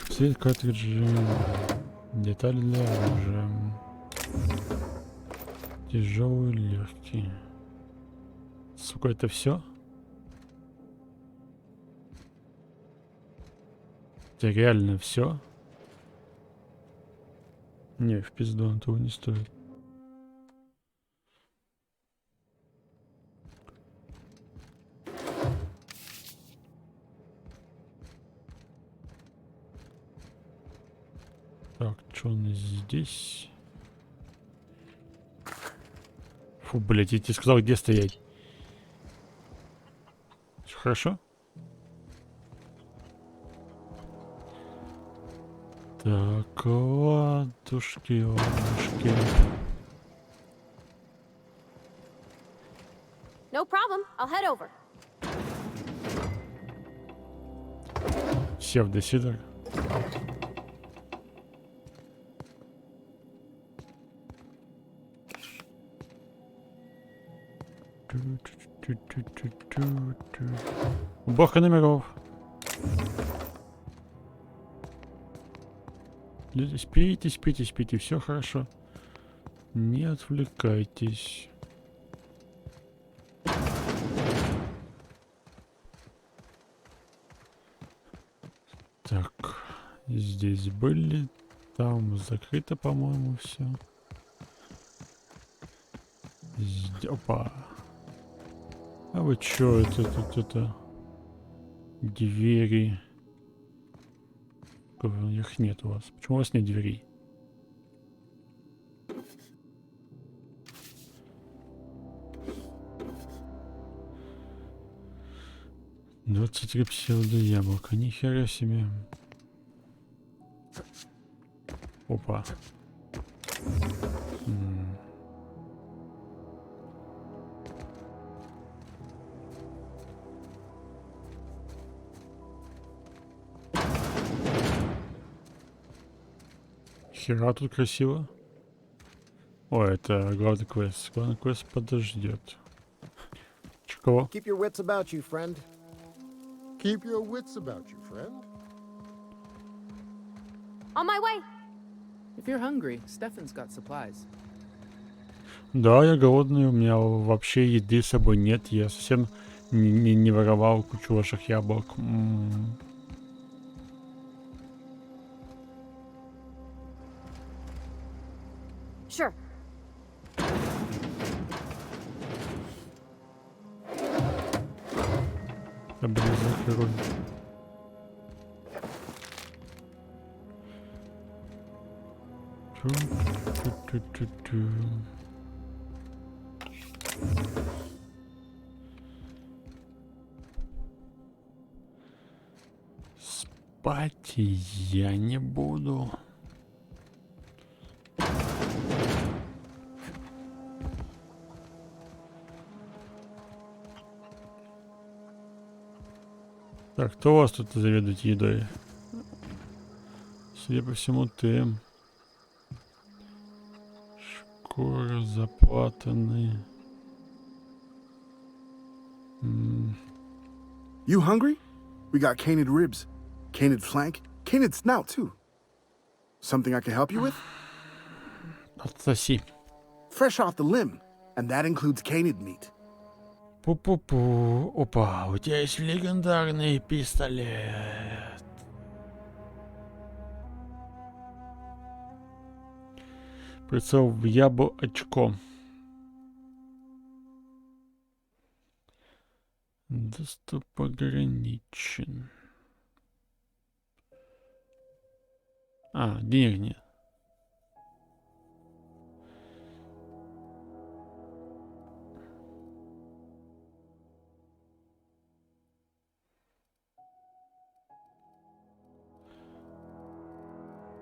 Цвет картриджи. Детали для оружия. Тяжелый, легкий. Сука, это все? Это реально все? Не, в пизду, он того не стоит. Так, что у нас здесь? Фу, блядь, я тебе сказал, где стоять. Всё хорошо? Так, ладушки, ладушки. No problem. I'll head over. Псевдосидор. Уборка номеров. Спите, спите, спите, все хорошо. Не отвлекайтесь. Так, здесь были, там закрыто, по-моему, все. Опа. А вы чё, это тут это двери? Их нет у вас. Почему у вас нет дверей? «23 псевдо-яблока». Нихера себе. Опа. Хера тут красиво. О, это главный квест. Главный квест подождет. Чего? Keep your wits about you, friend. Keep your wits about you, friend. On my way. If you're hungry, Stefan's got supplies. Да, я голодный, у меня вообще еды с собой нет. Я совсем не воровал кучу ваших яблок. Sure. Обрезать руль. Спать я не буду. Так, кто у вас тут заведует едой? Судя по всему, ты. Шкура заплатаны. You hungry? We got canid ribs, canid flank, canid snout too. Something I can help you with? Отсоси. Fresh off the limb, and that includes canid meat. Пу-пу-пу. Опа, у тебя есть легендарный пистолет. Прицел в яблочко. Доступ ограничен. А, денег нет.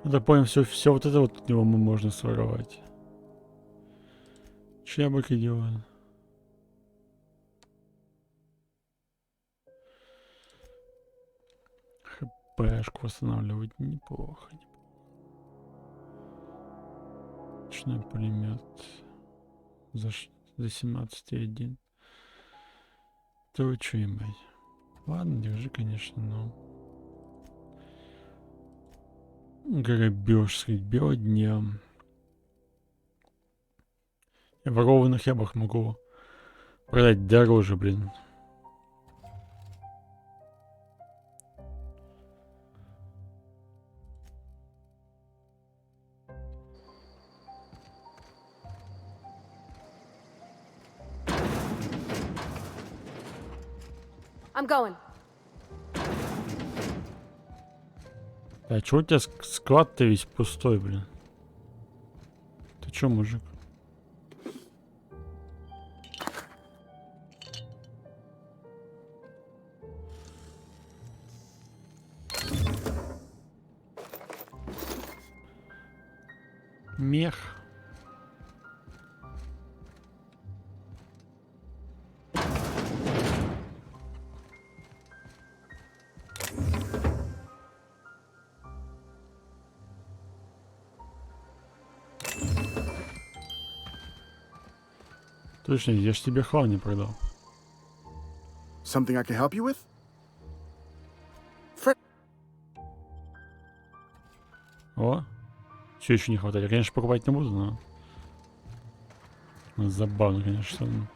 Я так понял, все вот это вот от него можно своровать. Че я быки делаю? ХПшку восстанавливать неплохо. Ручной пулемет. За 17,1. Да вы че, ебать? Ладно, держи, конечно, но... Грабеж средь бела дня. Я ворованных яблок могу продать дороже, блин. I'm going. А чё у тебя склад-то весь пустой, блин? Ты чё, мужик? Мех. Точно, я ж тебе хлам не продал. Something I can help you with? О, все еще не хватает. Я, конечно, покупать не буду, но... Забавно, конечно, что он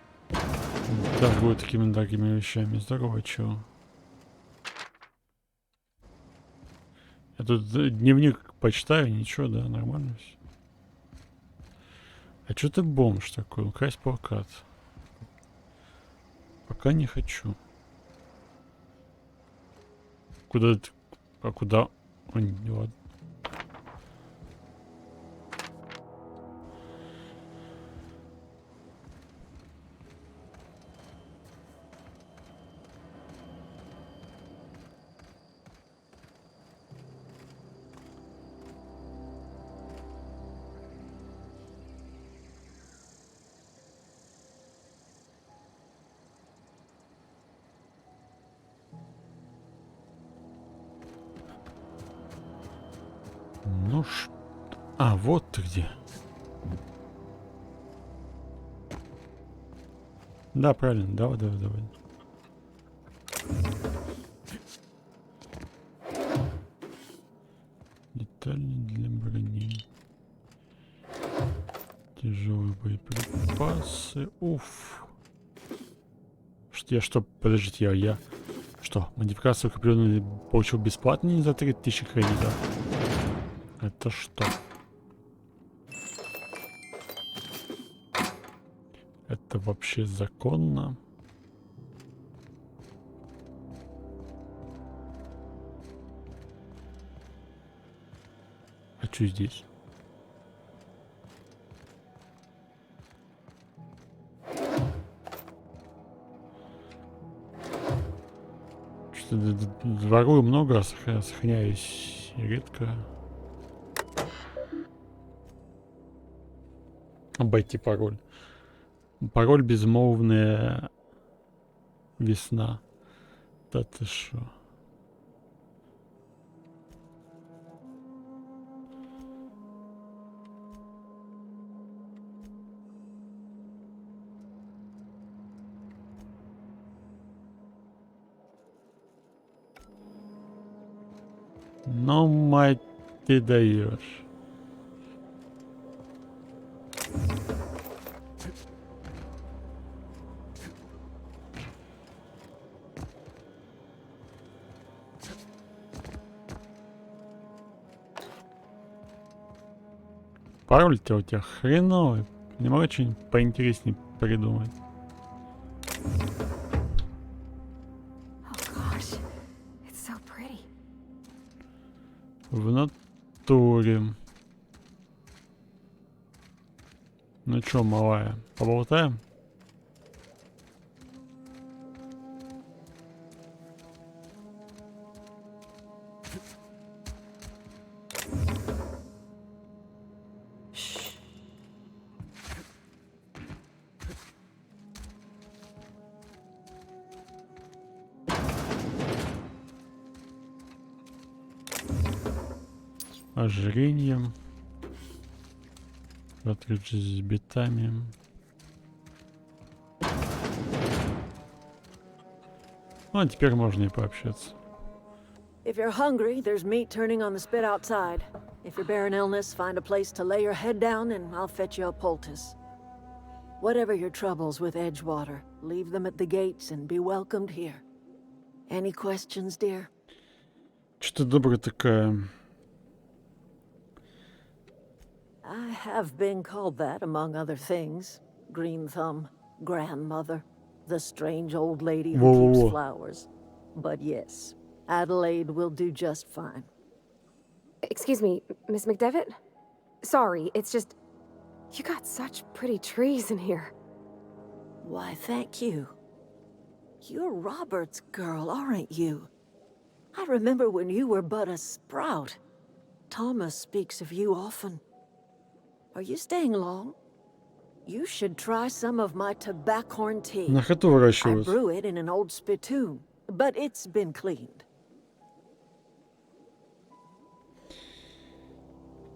торгует такими вещами. Здорово, чё. Я тут дневник почитаю, ничего, да, нормально все. А чё ты бомж такой? Украсть плакат. Пока не хочу. Куда ты? А куда? Ладно. Ну ш... А, вот ты где. Да, правильно. Давай. Детали для брони. Тяжелые боеприпасы. Уф. Я что? Подождите, я... Что? Модификацию укрепленную получил бесплатно не за 3000 кредитов? Это что? Это вообще законно? А что здесь? Что-то ворую много, а сохраняюсь редко. Обойти пароль. Пароль безмолвная весна. Да ты шо? Ну, мать, ты даешь. Пароль-то у тебя хреновый. Не могу что-нибудь поинтереснее придумать. Oh gosh, it's so pretty. В натуре. Ну чё, малая, поболтаем? Ожирением. Картридж с битами. Ну, а теперь можно и пообщаться. If you're hungry, there's meat turning on the spit outside. If you're bearing illness, find a place to lay your head down and I'll fetch you a poultice. Whatever your troubles with Edgewater, leave them at the gates and be welcomed here. Any questions, dear? Что-то добрая такая. I have been called that, among other things. Green Thumb, grandmother, the strange old lady who keeps flowers. But yes, Adelaide will do just fine. Excuse me, Miss McDevitt? Sorry, it's just... You got such pretty trees in here. Why, thank you. You're Robert's girl, aren't you? I remember when you were but a sprout. Thomas speaks of you often. Are you staying long? You should try some of my tobaccorn tea. На хоту I выращивают. brew it in an old spittoon, but it's been cleaned.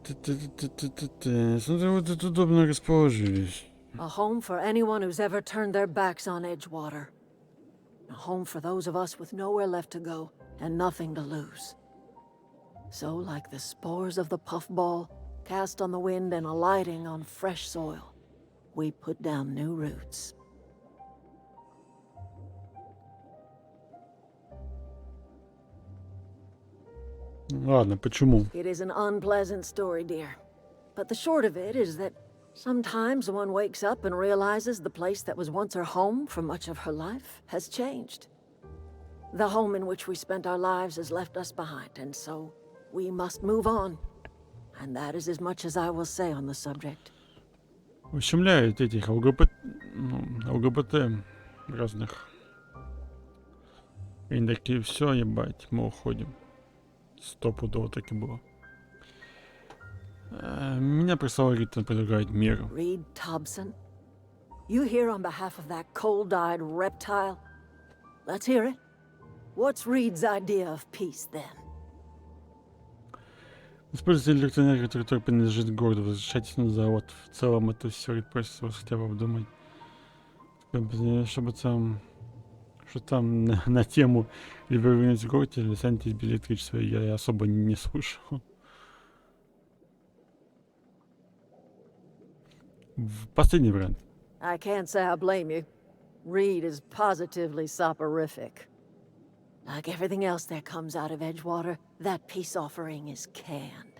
Смотри, вот тут удобно расположились. A home for anyone who's ever turned their backs on Edgewater. A home for those of us with nowhere left to go and nothing to lose. So, like the spores of the puffball, cast on the wind and alighting on fresh soil, we put down new roots. Ладно, почему? It is an unpleasant story, dear. But the short of it is that sometimes one wakes up and realizes the place that was once her home for much of her life has changed. The home in which we spent our lives has left us behind, and so we must move on. And that is as much as I will say on the subject. Ущемляют этих ЛГБТ, ЛГБТ разных. И они такие, все, ебать, мы уходим. Стопудово так и было. Меня прислал Риттон предлагает мир. Reed Thompson? You here on behalf of that cold-eyed reptile? Let's hear it. What's Reed's idea of peace, then? Используйте электроэнергию, которая принадлежит городу. Возвращайтесь на завод. В целом это все Рид просит вас хотя бы обдумать. Чтобы там... Что там на тему либо вернетесь в город, или останетесь без электричества, я особо не слушал. Последний вариант. I can't say I blame you. Reed is positively soporific. Like everything else that comes out of Edgewater, that peace offering is canned.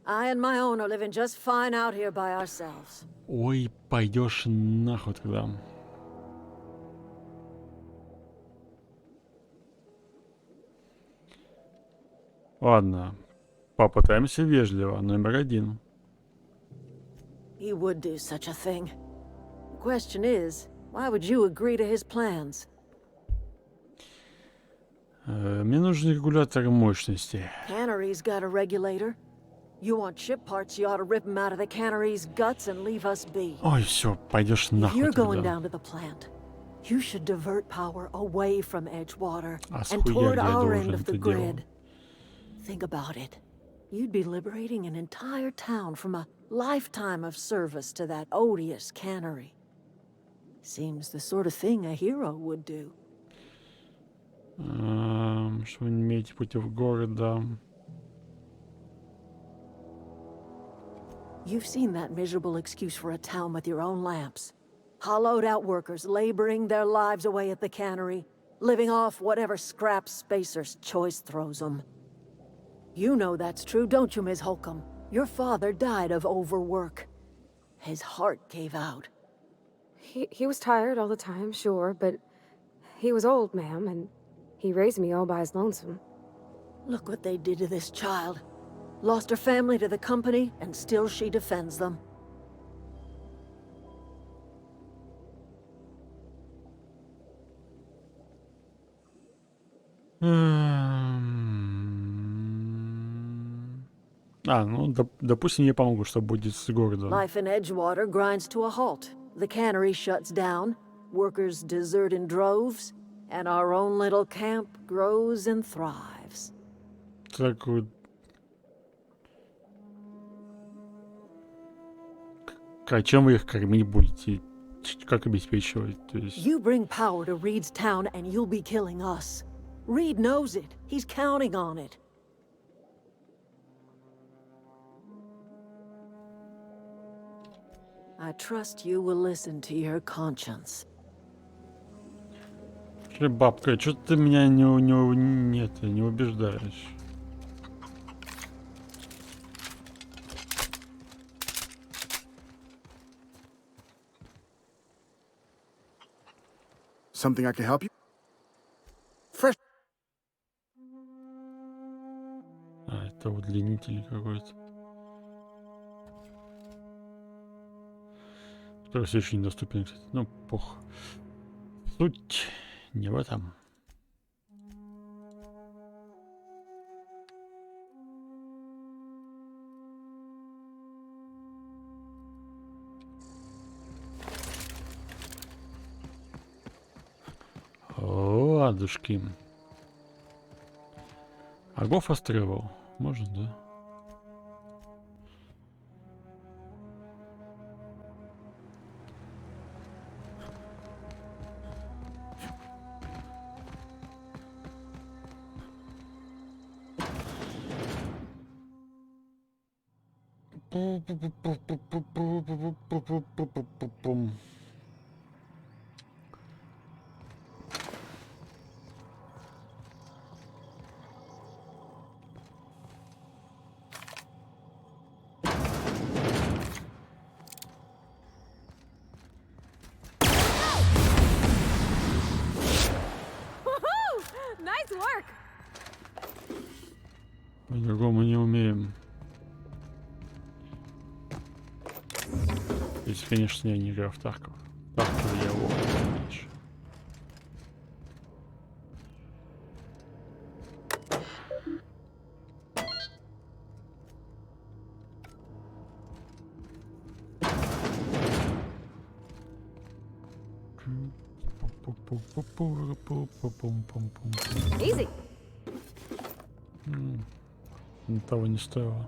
I and my own are living just fine out here by ourselves. Ой, пойдешь нахуй тогда. Ладно, попытаемся вежливо. Номер один. He would do such a thing. The question is, why would you agree to his plans? Мне нужен регулятор мощности. Cannery's got a regulator. You want ship parts, you ought to rip them out of the cannery's guts and leave us be. Ой, все, пойдешь If нахуй you're going тогда. down to the plant, you should divert power away from Edgewater А and схуя toward я our должен end of the это делать? grid. Think about it. You'd be liberating an entire town from a lifetime of service to that odious cannery. Seems the sort of thing a hero would do. Что вы не имеете против города? You've seen that miserable excuse for a town with your own lamps. Hollowed out workers laboring their lives away at the cannery, living off whatever scraps Spacer's Choice throws them. You know that's true, don't you, Ms. Holcomb? Your father died of overwork. His heart gave out. He was tired all the time, sure, but he was old, ma'am, and he raised me all by his lonesome. Look what they did to this child. Lost her family to the company, and still she defends them. Ну, допустим, я помогу, что будет с городом. Life in Edgewater grinds to a halt. The cannery shuts down, workers desert in droves, and our own little camp grows and thrives. Так вот. А чем вы их кормить будете? Как обеспечивать? То есть... You bring power to Reed's town and you'll be killing us. Reed knows it. He's counting on it. I trust you will listen to your conscience. Бабка, что ты меня не убеждаешь? Something I can help you? Fresh. Это удлинитель какой-то. Который все еще недоступен, кстати. Ну, пох. Суть не в этом. Ладушки. Агов острывал. Может, да? Nice work. По-другому не умеем. Если, конечно, я не играю в Тарков. Тарков я его меньше. Easy. Того не стоило.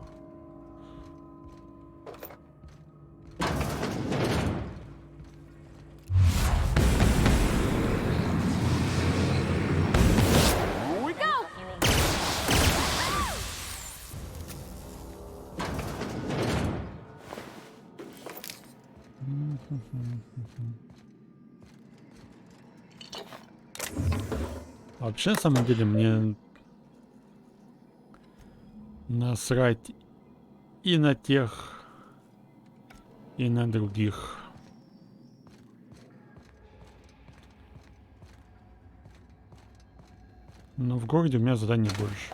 Вообще, на самом деле, мне насрать и на тех, и на других. Но в городе у меня заданий больше.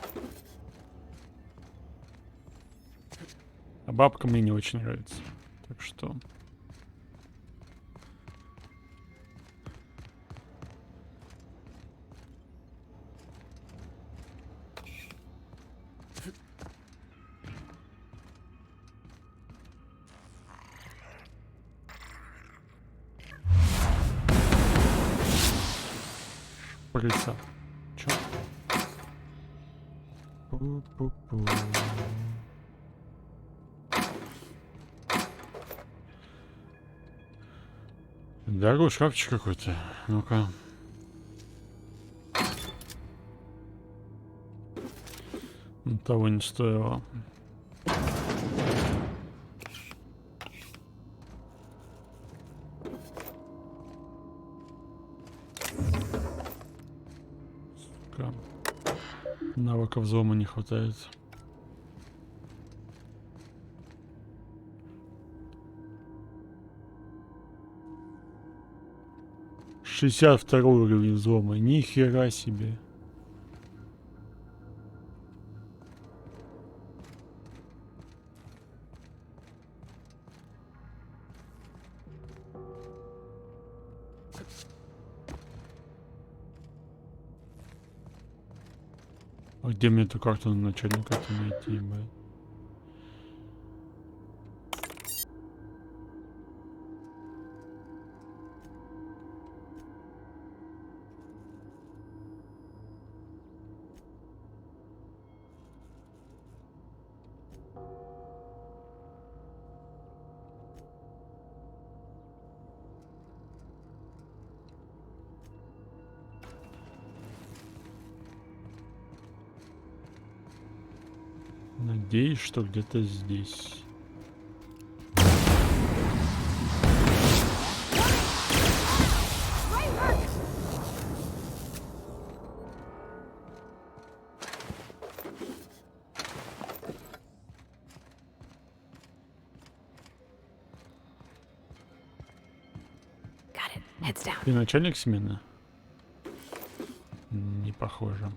А бабка мне не очень нравится. Так что... Крыса. Чё? Пу-пу-пу. Дорогой шкафчик какой-то. Ну-ка. Того не стоило. навыков взлома не хватает. «62 уровень взлома». Ни хера себе. А где мне эту карту начальника-то найти, блядь? Надеюсь, что где-то здесь. Ты начальник смены? Не похоже.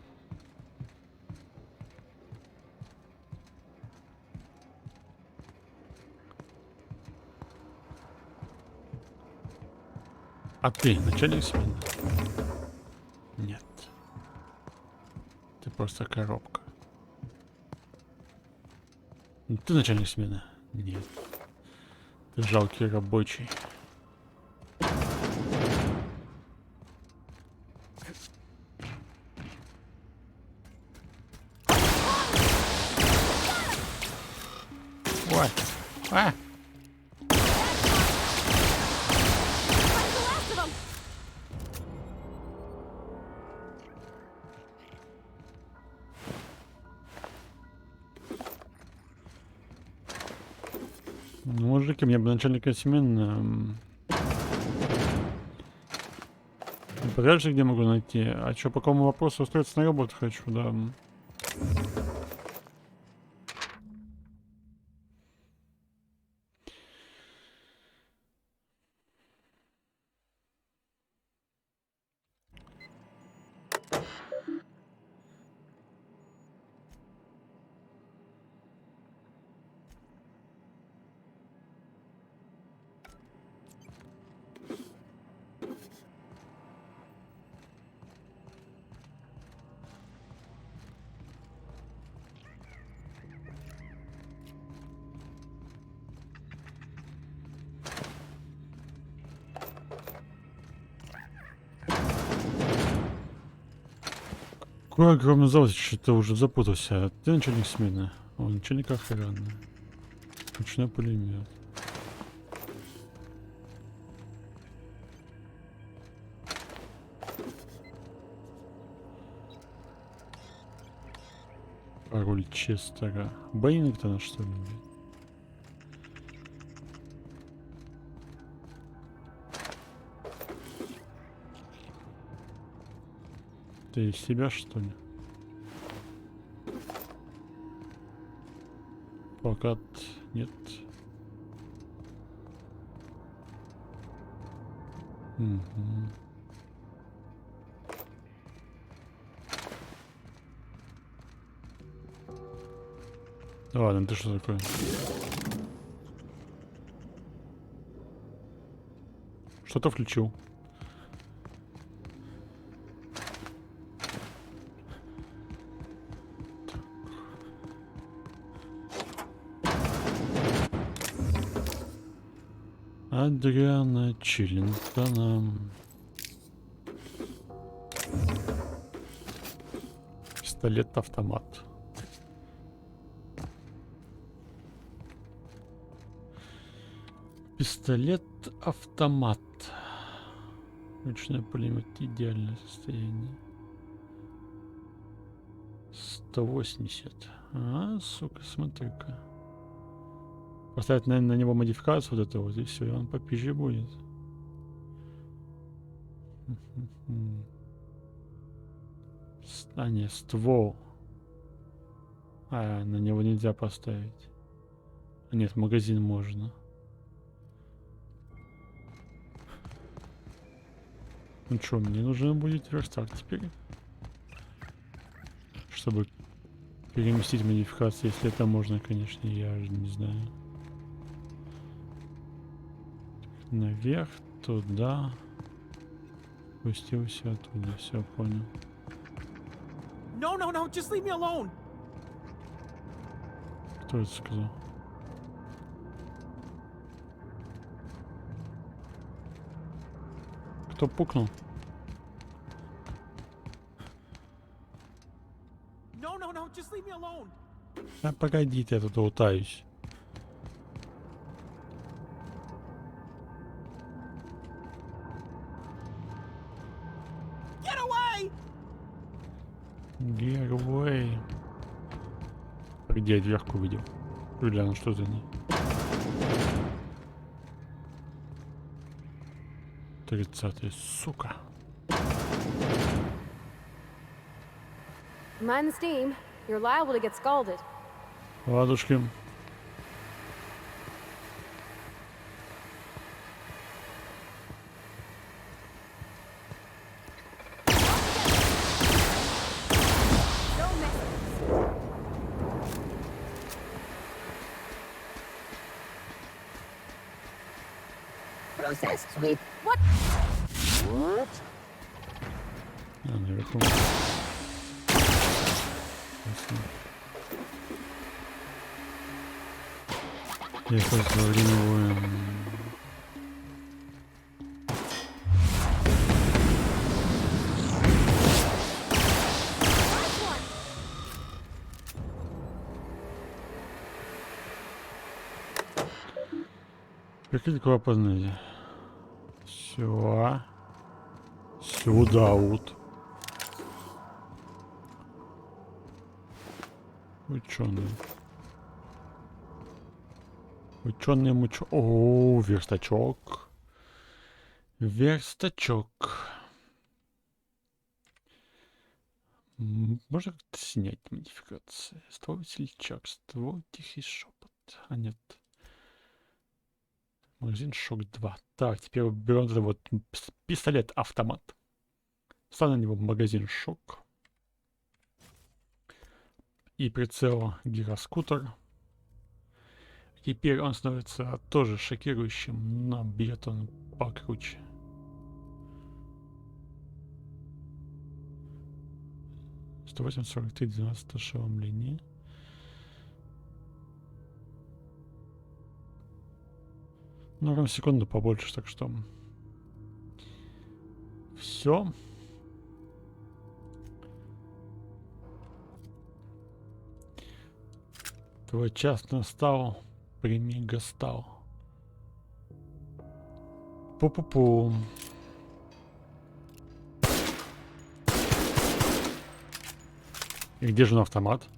А ты начальник смены? Нет. Ты просто коробка. Ты начальник смены? Нет. Ты жалкий рабочий. Ой. А! Ну, мужики, мне бы начальника смены. Подальше где могу найти? А что, по какому вопросу устроиться на работу хочу, да. Какой огромный зал, что-то уже запутался. Ты начальник смены. О, начальник охраны. Ручной пулемет. Пароль Честера. Боингтона, что ли? Ты из себя, что ли? Плакат нет. Угу. Ладно, ты что такое? Что-то включил. Адриана Челентона. Пистолет-автомат. Пистолет-автомат. Ручной пулемет. Идеальное состояние. 180. А, сука, смотри-ка. Поставить, наверное, на него модификацию вот эту вот, и все, и он попизже будет. А, не, ствол. А, на него нельзя поставить. Нет, в магазин можно. Ну что, мне нужен будет верстак теперь. Чтобы переместить модификации, если это можно, конечно, я же не знаю. Наверх, туда. Спустился оттуда, все понял. No, no, no, just leave me alone. Кто это сказал? Кто пукнул? No, no, no, just leave me alone. А погодите, я тут утаюсь. Get away! Герой. Где я дверку увидел? Гляну, что за ней. 30-й, сука. Mind the steam. You're liable to get scalded. Ладушки. Process sweep. What? А, наверху. Я хоть говорю, Прикрыть опознали. Все. Сюда вот. Ученый. Ученый мучо. О, верстачок. Верстачок. Можно как-то снять модификации. Ствол сельчак, ствол тихий шепот. А нет. Магазин шок 2. Так, теперь берем это вот пистолет-автомат. Ставим на него магазин шок. И прицел гироскутер. Теперь он становится тоже шокирующим, но бьет он покруче. — 108-43, 12 ошеломление. Ну, ровно секунду побольше, так что... Все. Твой час настал. Прими гастал. Пу-пу-пу. И где же автомат?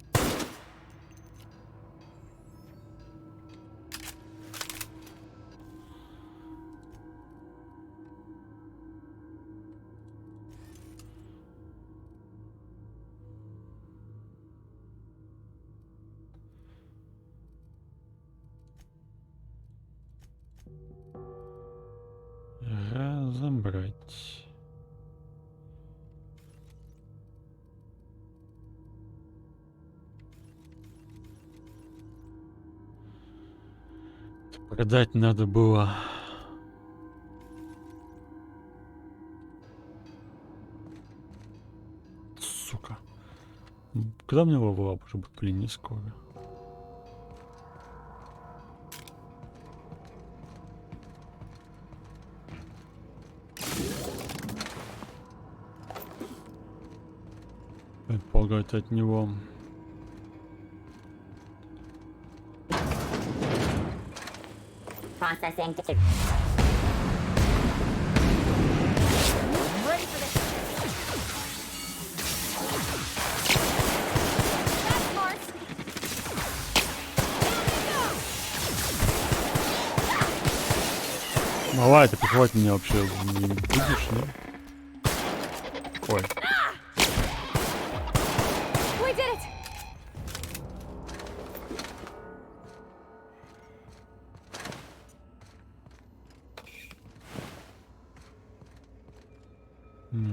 Разобрать. Продать надо было. Сука. Когда мне его была, может быть, блин, не скоро. Предполагать от него. Processing. Ready for this. That's Mars. Мала, это прихватит меня вообще не будешь, не? Ой. We did it.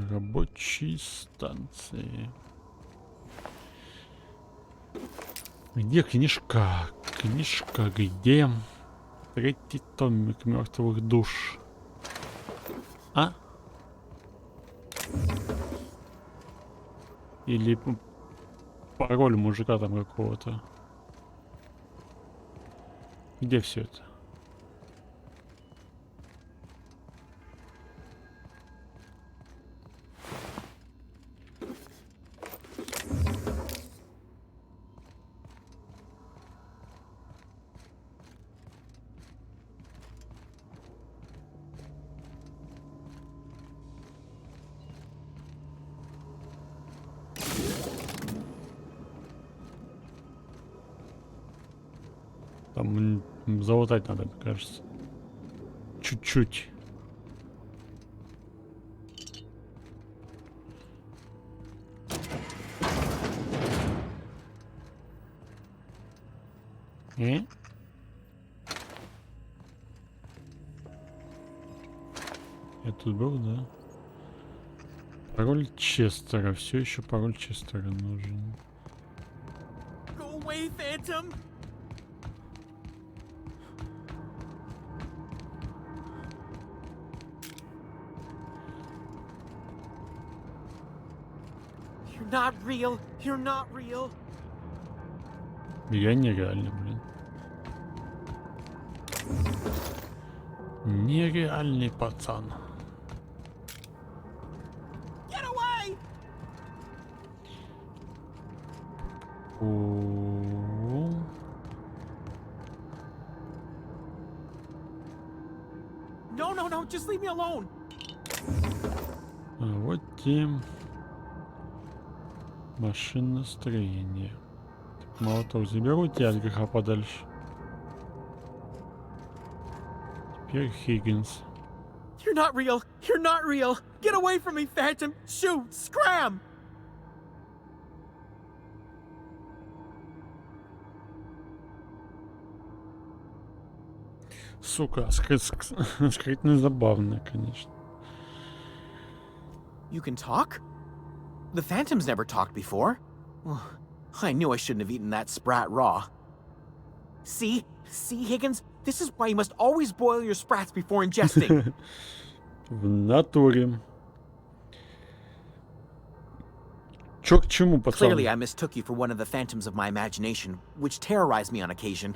Рабочие станции. Где книжка? Книжка где? Третий томик мертвых душ. А? Или пароль мужика там какого-то. Где все это? Там залутать надо, мне кажется. Чуть-чуть. Я тут был, да? Пароль Честера. Все еще пароль Честера нужен. Go away, Phantom! You're not real. You're not real. Я нереальный, блин. Нереальный пацан. Get away! No, no, no, just leave me alone. А вот тем. Машиностроение. Так, молоток заберу тебя от греха подальше. Теперь Хиггинс. You're not real. You're not real. Get away from me, Phantom. Shoot. Scram. Сука, скрытно забавно, конечно. You can talk? The Phantom's never talked before. Well, I knew I shouldn't have eaten that sprat raw. See? See, Higgins? This is why you must always boil your sprats before ingesting. В натуре. Чё к чему, пацан? Clearly, I mistook you for one of the phantoms of my imagination, which terrorized me on occasion.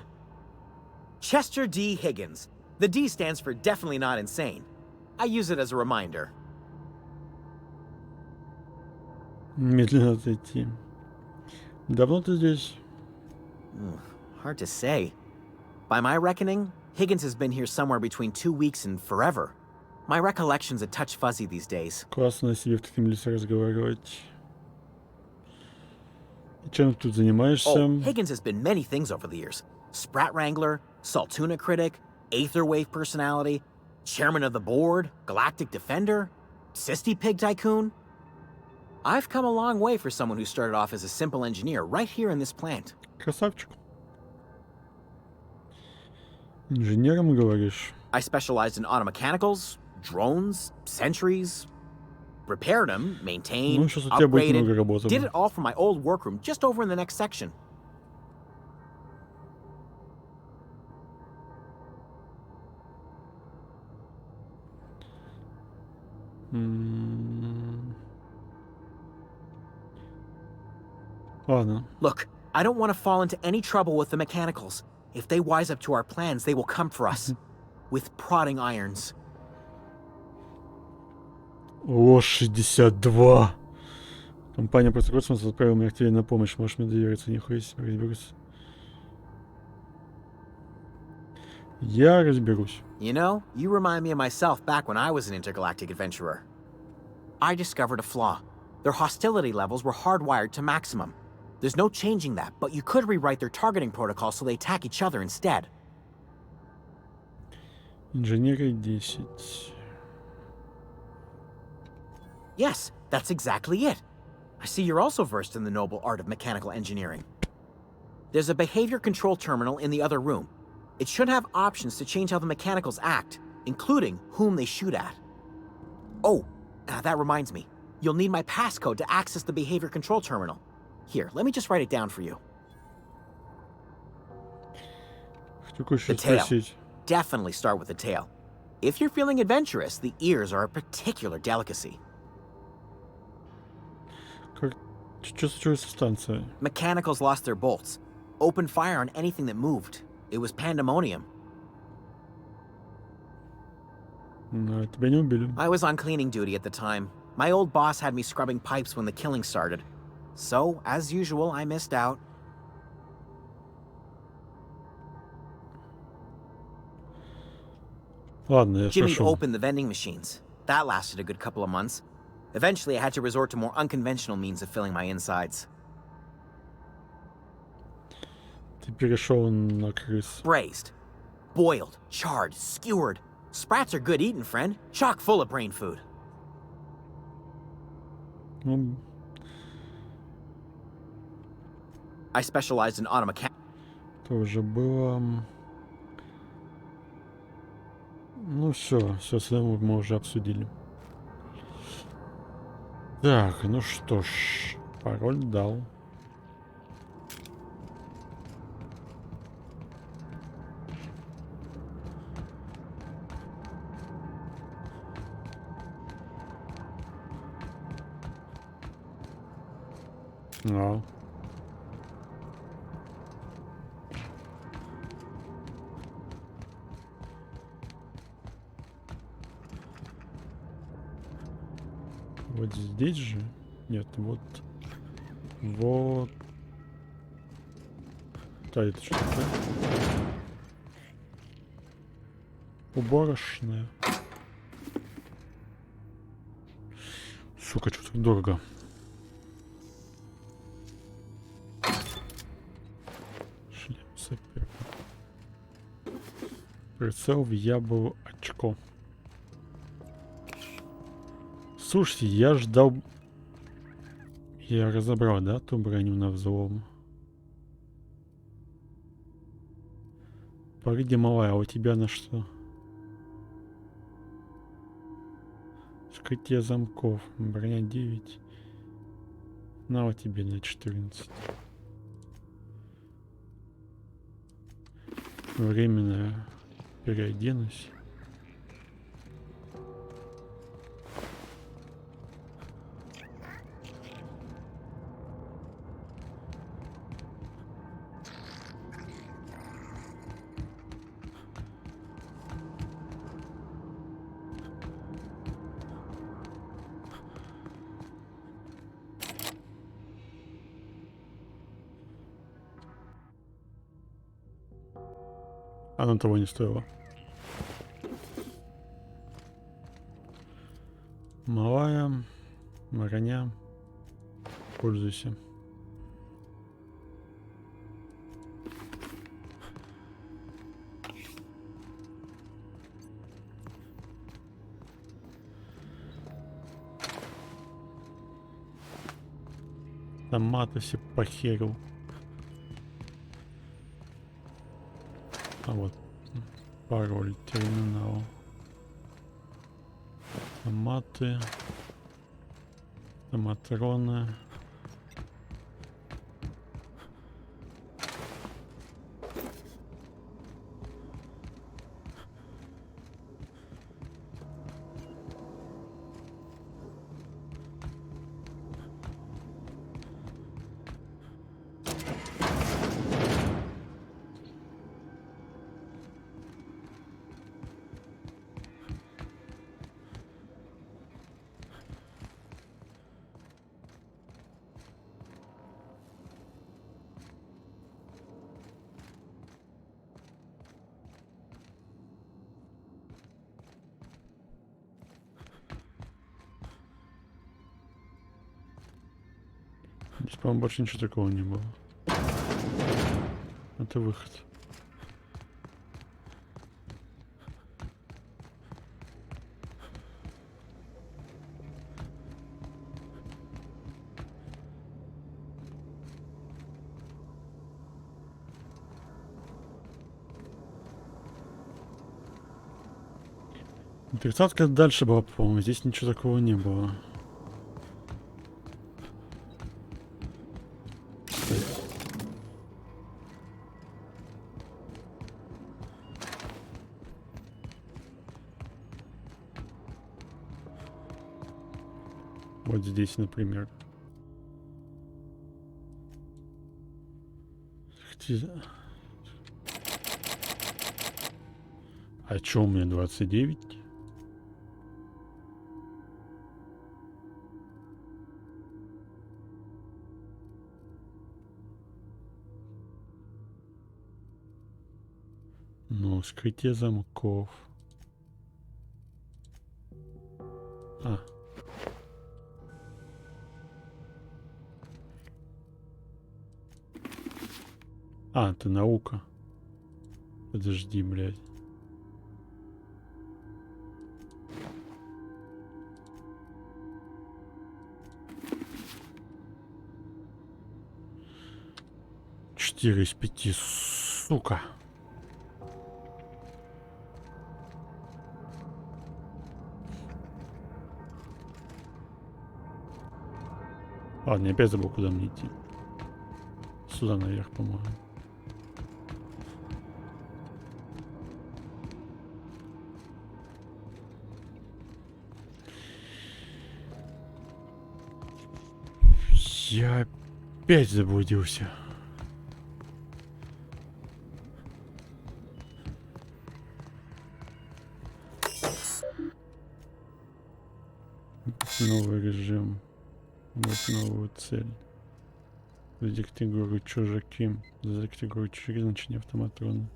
Chester D. Higgins. The D stands for definitely not insane. I use it as a reminder. Медленно отойти. Давно ты здесь? Hard to say. By my reckoning, Higgins has been here somewhere between 2 weeks and forever. My recollection's a touch fuzzy these days. Классно себе в таком лице разговаривать. И чем ты тут занимаешься? Oh, Higgins has been many things over the years. Sprat Wrangler, Saltuna Critic, Aetherwave Personality, Chairman of the Board, Galactic Defender, Sisty Pig Tycoon. I've come a long way for someone who started off as a simple engineer right here in this plant. Красавчик. Инженером, говоришь? I specialized in automechanicals, drones, sentries, repaired them, maintained, Ну, сейчас у тебя будет много upgraded, работы. did it all from my old workroom just over in the next section. Ладно. Look, I don't want to fall into any trouble with the mechanicals. If they wise up to our plans, they will come for us. With prodding irons. О, 62. Компания просто космоса отправила меня к тебе на помощь. Можешь мне довериться, нихуя себе, разберусь. Я разберусь. You know, you remind me of myself back when I was an intergalactic adventurer. I discovered a flaw. Their hostility levels were hardwired to maximum. There's no changing that, but you could rewrite their targeting protocol so they attack each other instead. Инженеры 10. Yes, that's exactly it. I see you're also versed in the noble art of mechanical engineering. There's a behavior control terminal in the other room. It should have options to change how the mechanicals act, including whom they shoot at. Oh, That reminds me. You'll need my passcode to access the behavior control terminal. Here, let me just write it down for you. The tail. Definitely start with the tail. If you're feeling adventurous, the ears are a particular delicacy. Mechanicals lost their bolts. Opened fire on anything that moved. It was pandemonium. I was on cleaning duty at the time. My old boss had me scrubbing pipes when the killing started. So, as usual, I missed out. Jimmy opened the vending machines. That lasted a good couple of months. Eventually, I had to resort to more unconventional means of filling my insides. Braised, boiled, charred, skewered. Sprats are good eating, friend. Chock full of brain food. I specialized in automechanics. Тоже было. Ну все, мы уже обсудили. Так, ну что ж, пароль дал. А. Вот здесь же? Нет, вот. Вот. Да, это что такое? Уборочная. Сука, что-то дорого. Шлем сапер. Прицел в яблоко очко. Слушайте, я ждал... Я разобрал, да, ту броню на взлом? Погоди, малая, а у тебя на что? Скрытие замков. Броня 9. На, вот тебе на 14. Временно переоденусь. Оно того не стоило. Малая, броня. Пользуйся. Томаты все похерил. А вот пароль терминал. Томаты. Томатроны. Здесь, по-моему, больше ничего такого не было. Это выход. Тридцатка дальше была, по-моему. Здесь ничего такого не было. Вот здесь, например. А чё у меня 29? Ну, скрытие замков. А. А, ты наука. Подожди, блядь. Четыре из 5, сука. Ладно, я опять забыл, куда мне идти. Сюда наверх, по-моему. Я опять заблудился. Новый режим. Вот новую цель. Задектегируй чужаки. Задектегируй чужаки, значение автоматрона.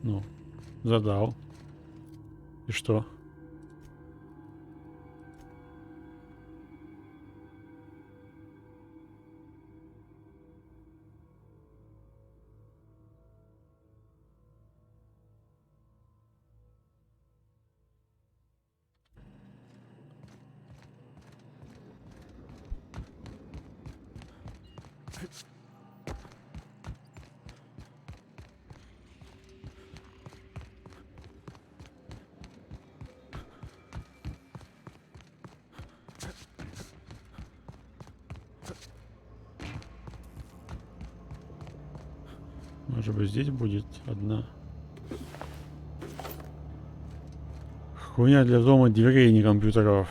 Ну, задал. И что? Может быть, здесь будет одна хуйня для дома, дверей, не компьютеров.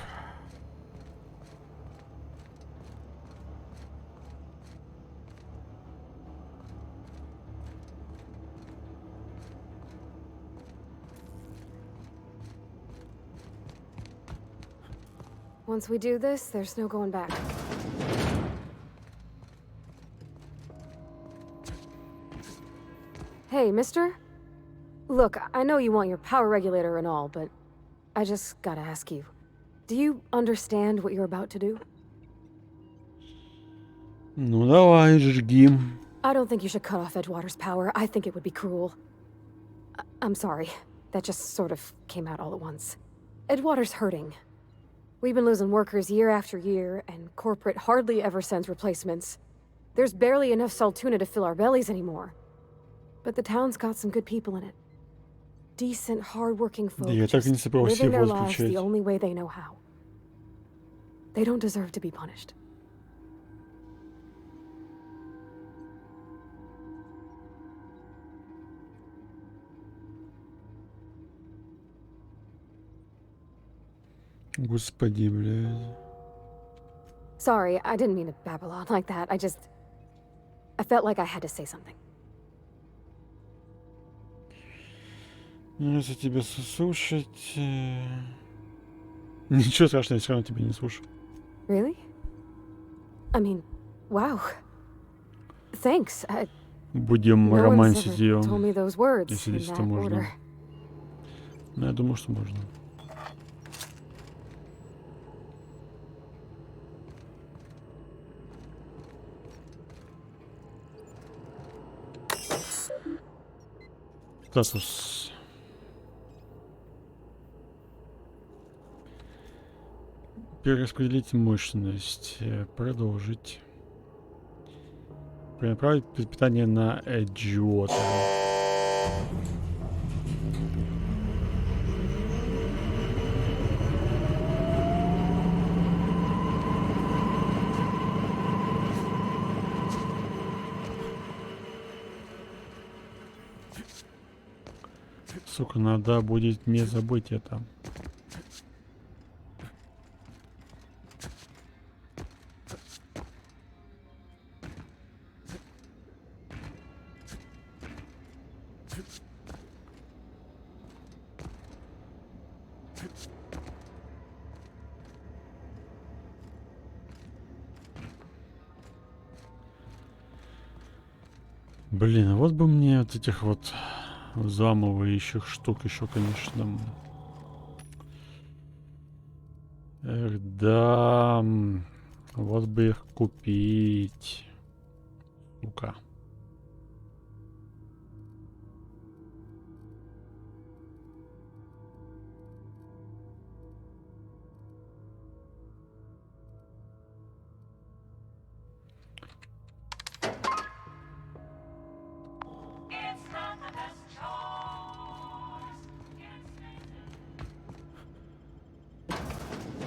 Once we do this, there's no going back. Hey, mister? Look, I know you want your power regulator and all, but I just gotta ask you. Do you understand what you're about to do? Ну давай, жги. I don't think you should cut off Edgewater's power. I think it would be cruel. I'm sorry. That just sort of came out all at once. Edgewater's hurting. We've been losing workers year after year, and corporate hardly ever sends replacements. There's barely enough Saltuna to fill our bellies anymore. But the town's got some good people in it. Decent, hard-working folk Я так и не just собрался living their его lives the отключать. only way they know how. They don't deserve to be punished. Господи, блядь. Sorry, I didn't mean to babble on like that. I felt like I had to say something. Ну, если тебя слушать... Ничего страшного, я все равно тебя не слушаю. Really? I mean, wow. Thanks. Будем No one's романсить ever ее, told me those words если in здесь это that можно. order. Ну, я думаю, что можно. Статус. Перераспределить мощность. Продолжить. Перенаправить питание на Эджиота. Сука, надо будет не забыть это. Блин, вот бы мне вот этих вот взламывающих штук еще, конечно. Эх, да. Вот бы их купить. Сука.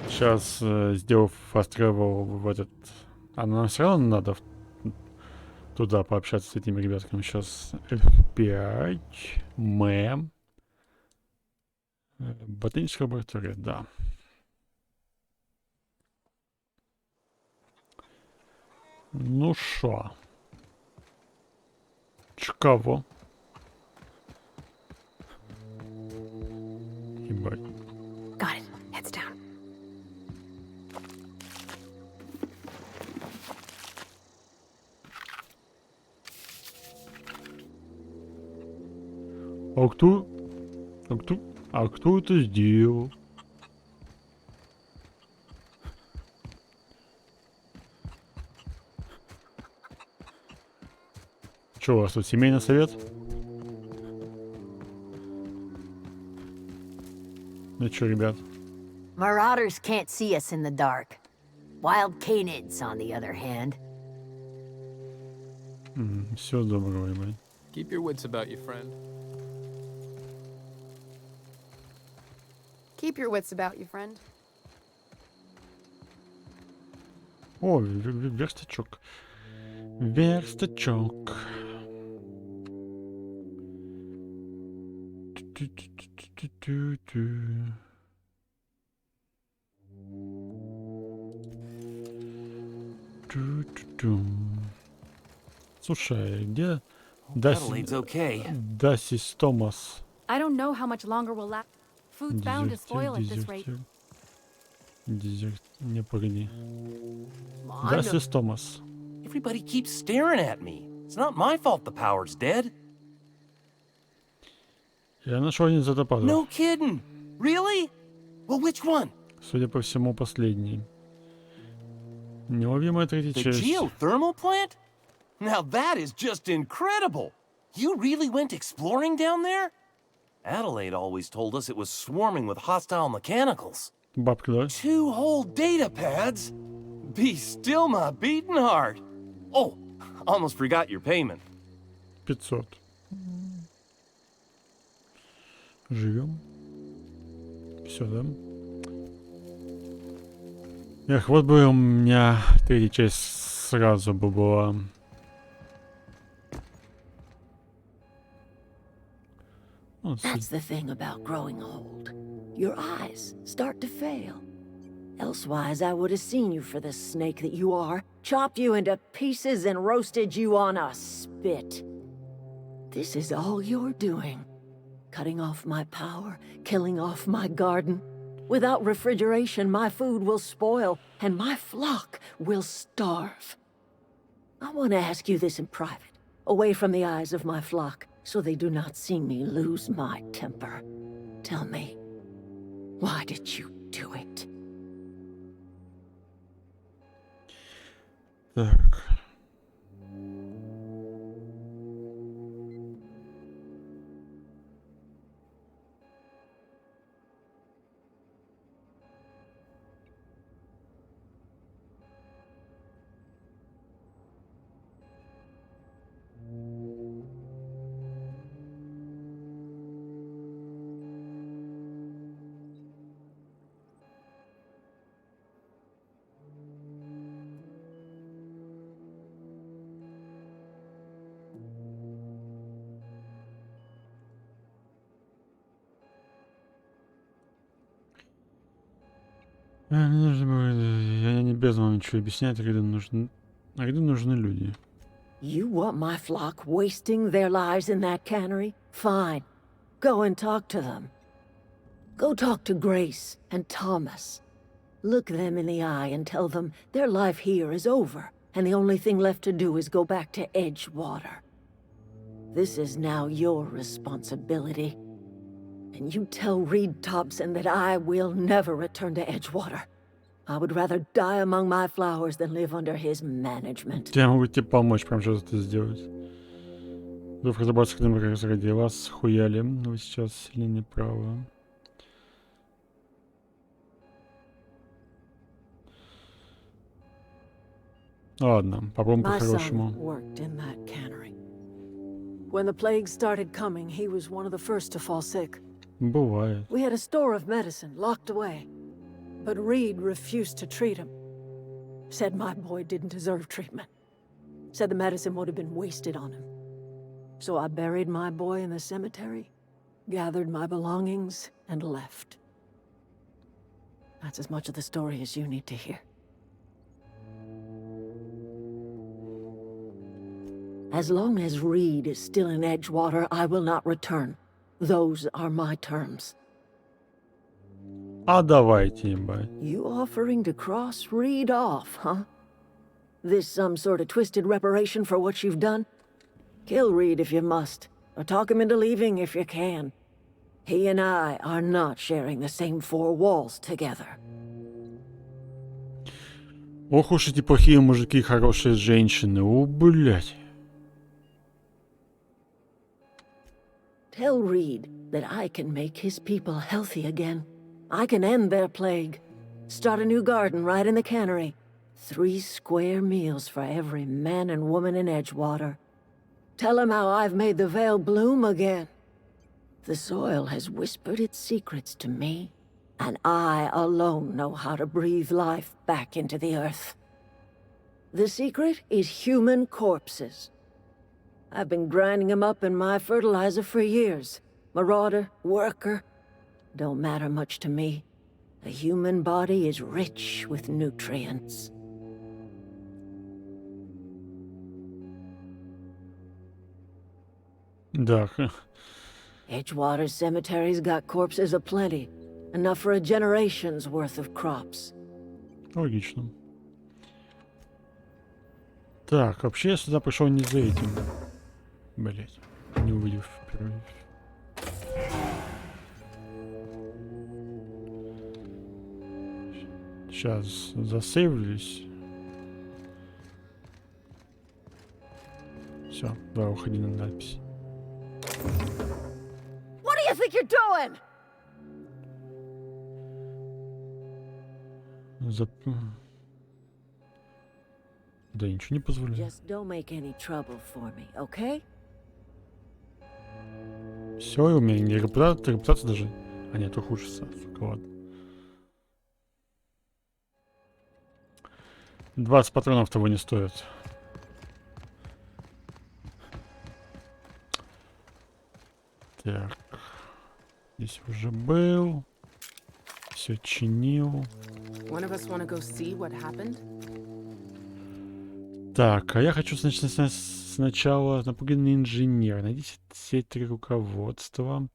Сейчас, сделав fast travel в этот... А нам все равно надо туда пообщаться с этими ребятками. Сейчас F5, мэм. Ботаническая лаборатория, да. Ну шо? Кого? Ебать. Got it. Heads down. А кто? А кто? А кто это сделал? Че, у вас тут семейный совет? Ну чё, ребят? Marauders can't see us in the dark. Wild canids, on the other hand. Все доброго, ебать. Keep your wits about you, friend. Keep your wits about you, friend. О, верстачок. Верстачок. Слушай, где Дасис Томас? I don't know how much longer we'll last. Food's bound to spoil at this rate. Дезерт, не погоди. Дасис Томас. Everybody keeps staring at me. It's not my fault the power's dead. Я нашел один затопазов. No kidding. Really? Well, which one? Судя по всему, последний. Неуловимая третья The часть. geothermal plant? Now that is just incredible. You really went exploring down there? Adelaide always told us it was swarming with hostile mechanicals. Бабки, да? 2 whole data pads? Be still my beating heart. Oh, almost forgot your payment. 500. Живем. Все, да? Эх, вот бы у меня третья часть сразу бы была. That's the thing about growing old. Your eyes start to fail. Elsewise, I would have seen you for the snake that you are, chopped you into pieces and roasted you on a spit. This is all you're doing. Cutting off my power, killing off my garden. Without refrigeration, my food will spoil, and my flock will starve. I want to ask you this in private, away from the eyes of my flock, so they do not see me lose my temper. Tell me, why did you do it? Так. Я не без вам ничего объяснять, Риду нужны люди. You want my flock wasting their lives in that cannery? Fine. Go and talk to them. Go talk to Grace and Thomas. Look them in the eye and tell them their life here is over, and the only thing left to do is go back to Edgewater. This is now your responsibility. And you tell Reed Thompson that I will never return to Edgewater. I would rather die among my flowers than live under his management. Я могу тебе помочь, прям сейчас это сделать. Вы разобраться, когда мы ради вас хуяли. Вы сейчас сильно неправы. Ладно, попробуем My son по-хорошему. worked in that cannery. When the plague started coming, he was one of the first to fall sick. Бывает. We had a store of medicine locked away, but Reed refused to treat him. Said my boy didn't deserve treatment. Said the medicine would have been wasted on him. So I buried my boy in the cemetery, gathered my belongings, and left. That's as much of the story as you need to hear. As long as Reed is still in Edgewater, I will not return. Those are my terms. А давайте, ебать. You offering to cross Reed off, huh? This some sort of twisted reparation for what you've done? Kill Reed if you must, or talk him into leaving if you can. He and I are not sharing the same four walls together. Ох уж эти плохие мужики и хорошие женщины. О, блядь. Tell Reed that I can make his people healthy again. I can end their plague. Start a new garden right in the cannery. 3 square meals for every man and woman in Edgewater. Tell him how I've made the Vale bloom again. The soil has whispered its secrets to me, and I alone know how to breathe life back into the earth. The secret is human corpses. I've been grinding them up in my fertilizer for years. Marauder, worker, don't matter much to me. The human body is rich with nutrients. Да. Edgewater Cemetery's got corpses aplenty. Enough for a generation's worth of crops. Логично. Так, вообще я сюда пришел не за этим. Блять, не увидев впервые. Сейчас засейвлюсь. Все, давай уходи на надпись. What do you think you're doing? Да ничего не позволяю. Just don't make any trouble for me, okay? Все, и у меня не репутация даже. А нет, ухудшится. Сука, ладно. 20 патронов того не стоит. Так. Здесь уже был. Все чинил. Так, а я хочу сначала напуганный инженер. Найдите все 3 руководства.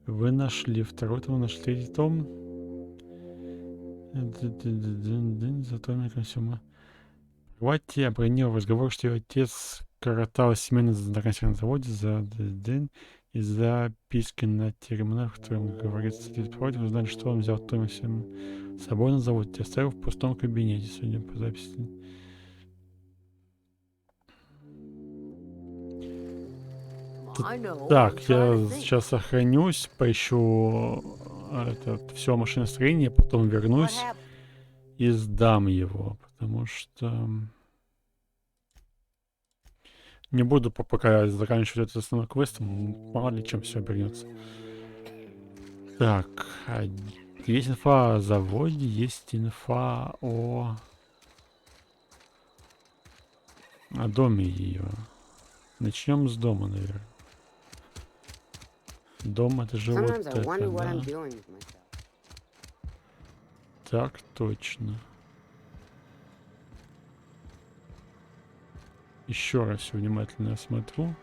Вы нашли второй том, нашли третий том. Зато мне консюма. Прервайте обронил разговор, что ее отец коротал семейный знакомство на заводе из записки на терминале, в котором говорится, против, узнали, что он взял Томми с собой на завод и оставил в пустом кабинете, судя по записи. Так, я сейчас сохранюсь, поищу все машиностроение, потом вернусь и сдам его, потому что не буду пока заканчивать этот основной квест, мало ли чем все обернется. Так, есть инфа о заводе, есть инфа о доме ее. Начнем с дома, наверное. Дом это же вот это, да. Так точно. Еще раз все внимательно осмотрю.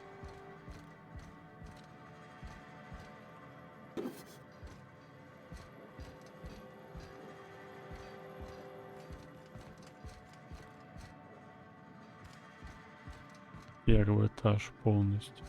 Первый этаж полностью.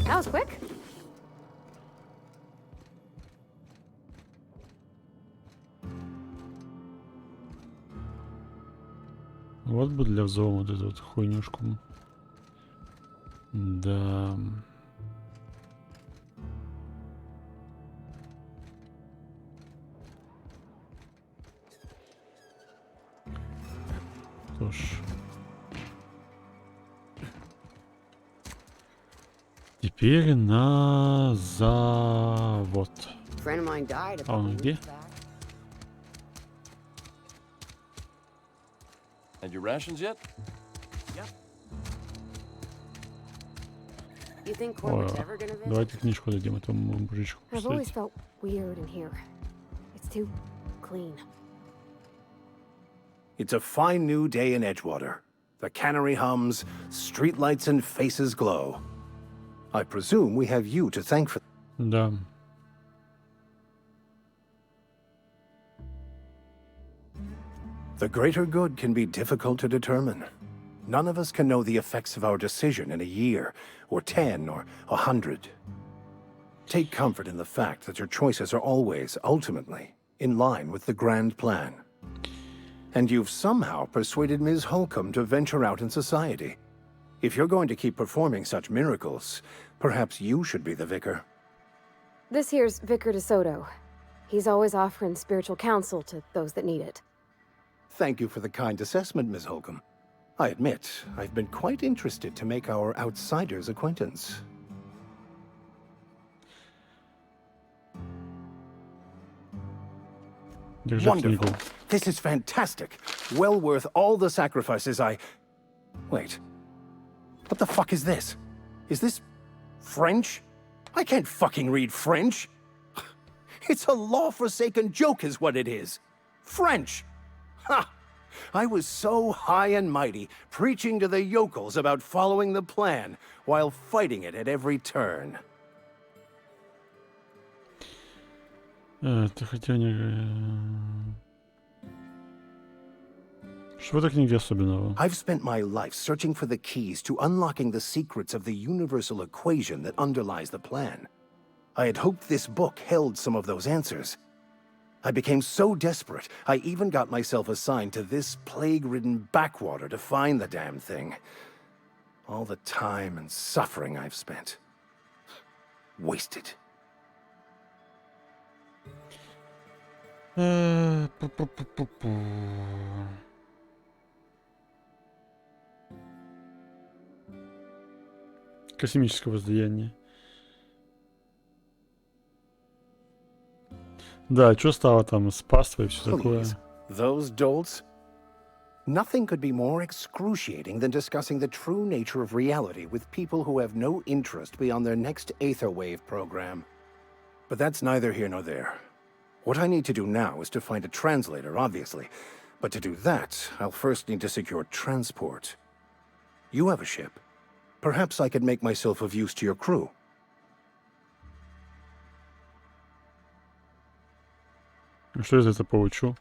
That was quick. Вот бы для взлома вот эту вот хуйнюшку. Да. Что ж. Теперь на завод. А он где? Had your rations yet? О, давайте книжку дадим этому мужичку. I've always felt weird in here. It's too clean. It's a fine new day in Edgewater. The cannery hums, streetlights and faces glow. I presume we have you to thank for. Да. The greater good can be difficult to determine. None of us can know the effects of our decision in a year, or 10, or 100. Take comfort in the fact that your choices are always, ultimately, in line with the grand plan. And you've somehow persuaded Ms. Holcomb to venture out in society. If you're going to keep performing such miracles, perhaps you should be the vicar. This here's Vicar DeSoto. He's always offering spiritual counsel to those that need it. Thank you for the kind assessment, Ms. Holcomb. I admit, I've been quite interested to make our outsider's acquaintance. Wonderful. This is fantastic. Well worth all the sacrifices I... Wait. What the fuck is this? Is this French? I can't fucking read French. It's a law-forsaken joke is what it is. French. Ha! I was so high and mighty, preaching to the yokels about following the plan, while fighting it at every turn. Ты хотел не... Что в этой книге особенного? I've spent my life searching for the keys to unlocking the secrets of the universal equation that underlies the plan. I had hoped this book held some of those answers. I became so desperate, I even got myself assigned to this plague-ridden backwater to find the damn thing. All the time and suffering I've spent. Wasted. Космическое воздаяние. Да, что стало там с паствой и все такое? Those dolts? Nothing could be more excruciating than discussing the true nature of reality with people who have no interest beyond their next Aetherwave program. But that's neither here nor there. What I need to do now is to find a translator, obviously. But to do that, I'll first need to secure transport. You have a ship. Perhaps I could make myself of use to your crew. Что из этого получу?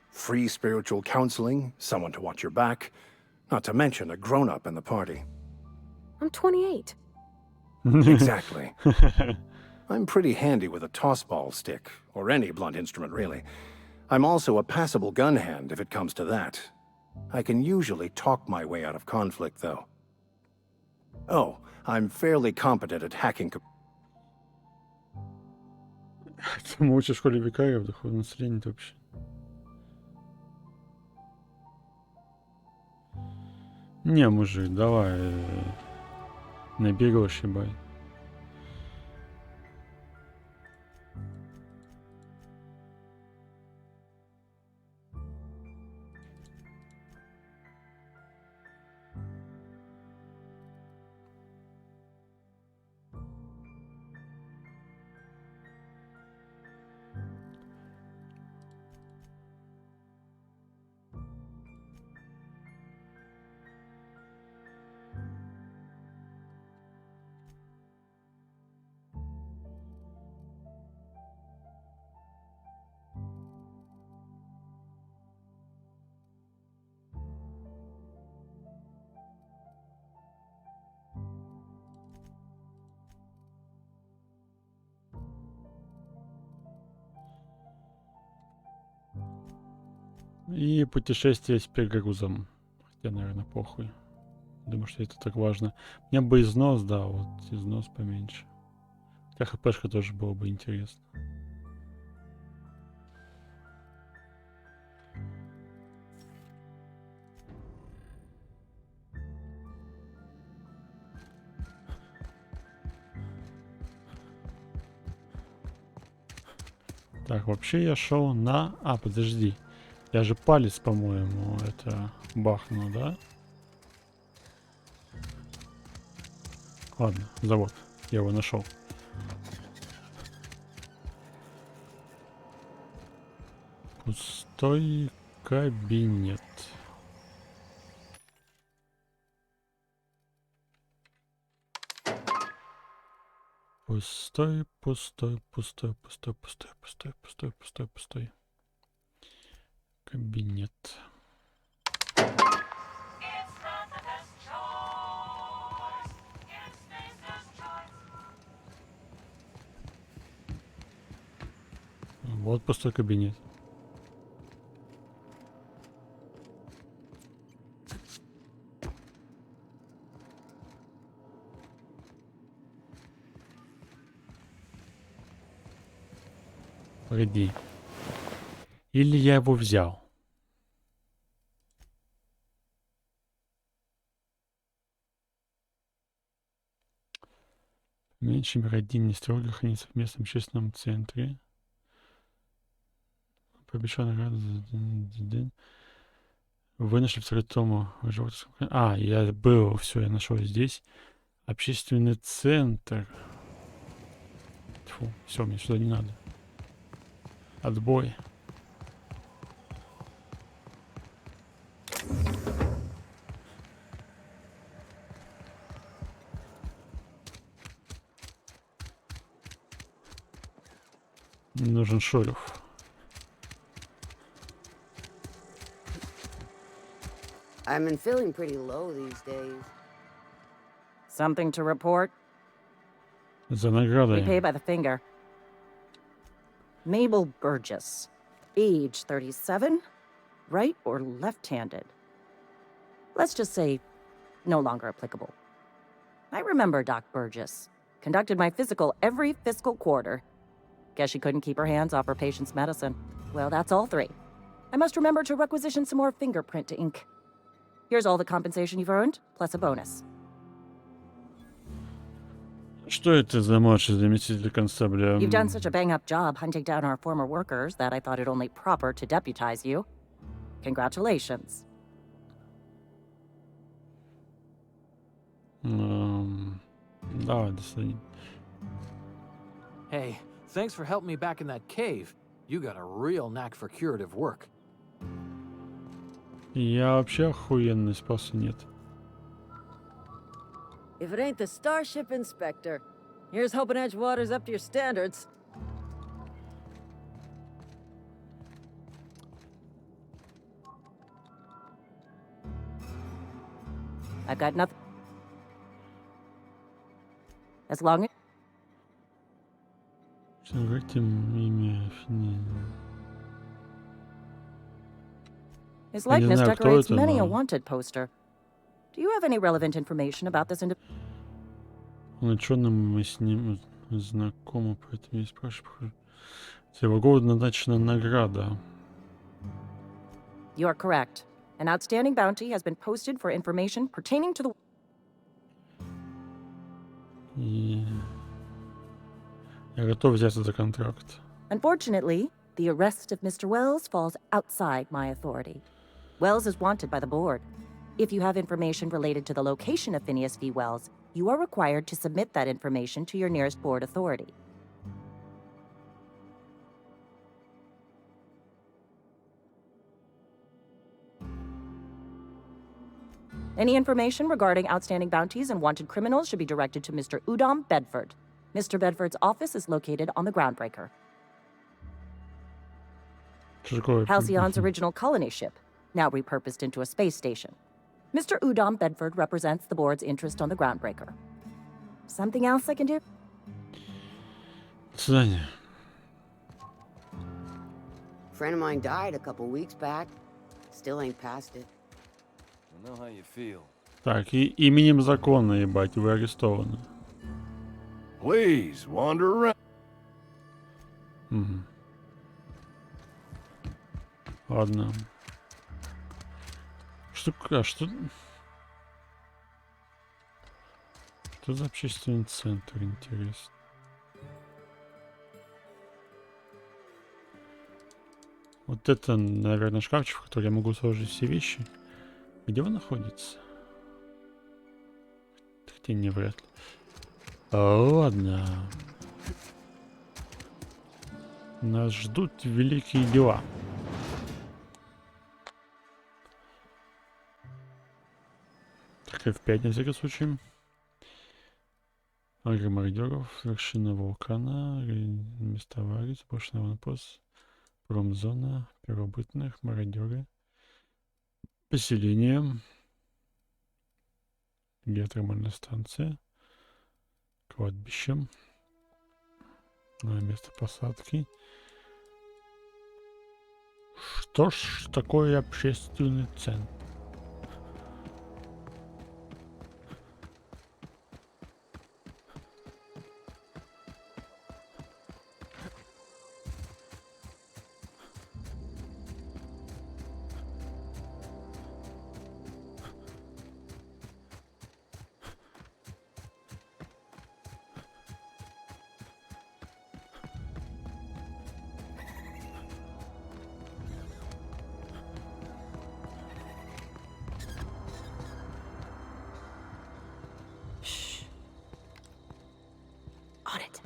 Free spiritual counseling, someone to watch your back, not to mention a grown-up in the party. I'm 28. Exactly. I'm pretty handy with a toss-ball stick, or any blunt instrument, really. I'm also a passable gun hand, if it comes to that. I can usually talk my way out of conflict, though. Oh, I'm fairly competent at hacking. Мы учим в школе викариев, духовное население вообще. Не, мужик, давай. Набегал, щебай. И путешествие с перегрузом. Хотя, наверное, похуй. Думаю, что это так важно. Мне бы износ, да, вот износ поменьше. Хотя хпшка тоже было бы интересно. Так, вообще я шел на... А, подожди. Я же палец, по-моему, это бахнул, да? Ладно, завод. Я его нашел. Пустой кабинет. Пустой, пустой, пустой, пустой, пустой, пустой, пустой, пустой, пустой. Кабинет. Вот пустой кабинет. Погоди. Или я его взял? Меньше один не строго хранится в местном общественном центре. Пообещал награду за день. Вы нашли второй том. А, я был, все, я нашел здесь. Общественный центр. Фу, все, мне сюда не надо. Отбой. Нужен шорох. I've been feeling pretty low these days. Something to report? За We pay наградой. by the finger. Mabel Burgess. Age 37? Right or left-handed? Let's just say no longer applicable. I remember Doc Burgess. Conducted my physical every fiscal quarter. Guess she couldn't keep her hands off her patient's medicine. Well, that's all three. I must remember to requisition some more fingerprint ink. Here's all the compensation you've earned, plus a bonus. Что это за младший заместитель констабля? You've done such a bang-up job hunting down our former workers that I thought it only proper to deputize you. Congratulations. Давай, достань. Hey, thanks for helping me back in that cave. You got a real knack for curative work. Я вообще охуенный, спаса нет. If it ain't the Starship Inspector, here's hoping Edgewater's up to your standards. I've got nothing. As long as... His likeness знаю, кто decorates это, many a но- wanted poster. Do you have any relevant information about this individual? Ученым мы с ним знакомы, поэтому я спрашиваю. С его года назначена награда. You are correct. An outstanding bounty has been posted for information pertaining to the... И... Я готов взяться за контракт. Unfortunately, the arrest of Mr. Wells falls outside my authority. Wells is wanted by the board. If you have information related to the location of Phineas V. Wells, you are required to submit that information to your nearest board authority. Any information regarding outstanding bounties and wanted criminals should be directed to Mr. Udom Bedford. Mr. Bedford's office is located on the Groundbreaker. Halcyon's original colony ship, now repurposed into a space station. Mr. Udom Bedford represents the board's interest on the Groundbreaker. Something else I can do? Свидание. Friend of mine died a couple weeks back. Still ain't past it. I know how you feel. Так, и именем закона, ебать, вы арестованы. Please, wander around. Угу. Ладно. Что за общественный центр, интересно? Вот это, наверное, шкафчик, в который я могу сложить все вещи. Где он находится? Хотя не вряд ли. Ладно. Нас ждут великие дела. Так и в 5 на всякий случай. Лагерь мародеров, вершина вулкана, места аварии, заброшенный аванпост, промзона, первобытных, мародеры, поселение, геотермальная станция, кладбище, место посадки. Что ж такое общественный центр? On it.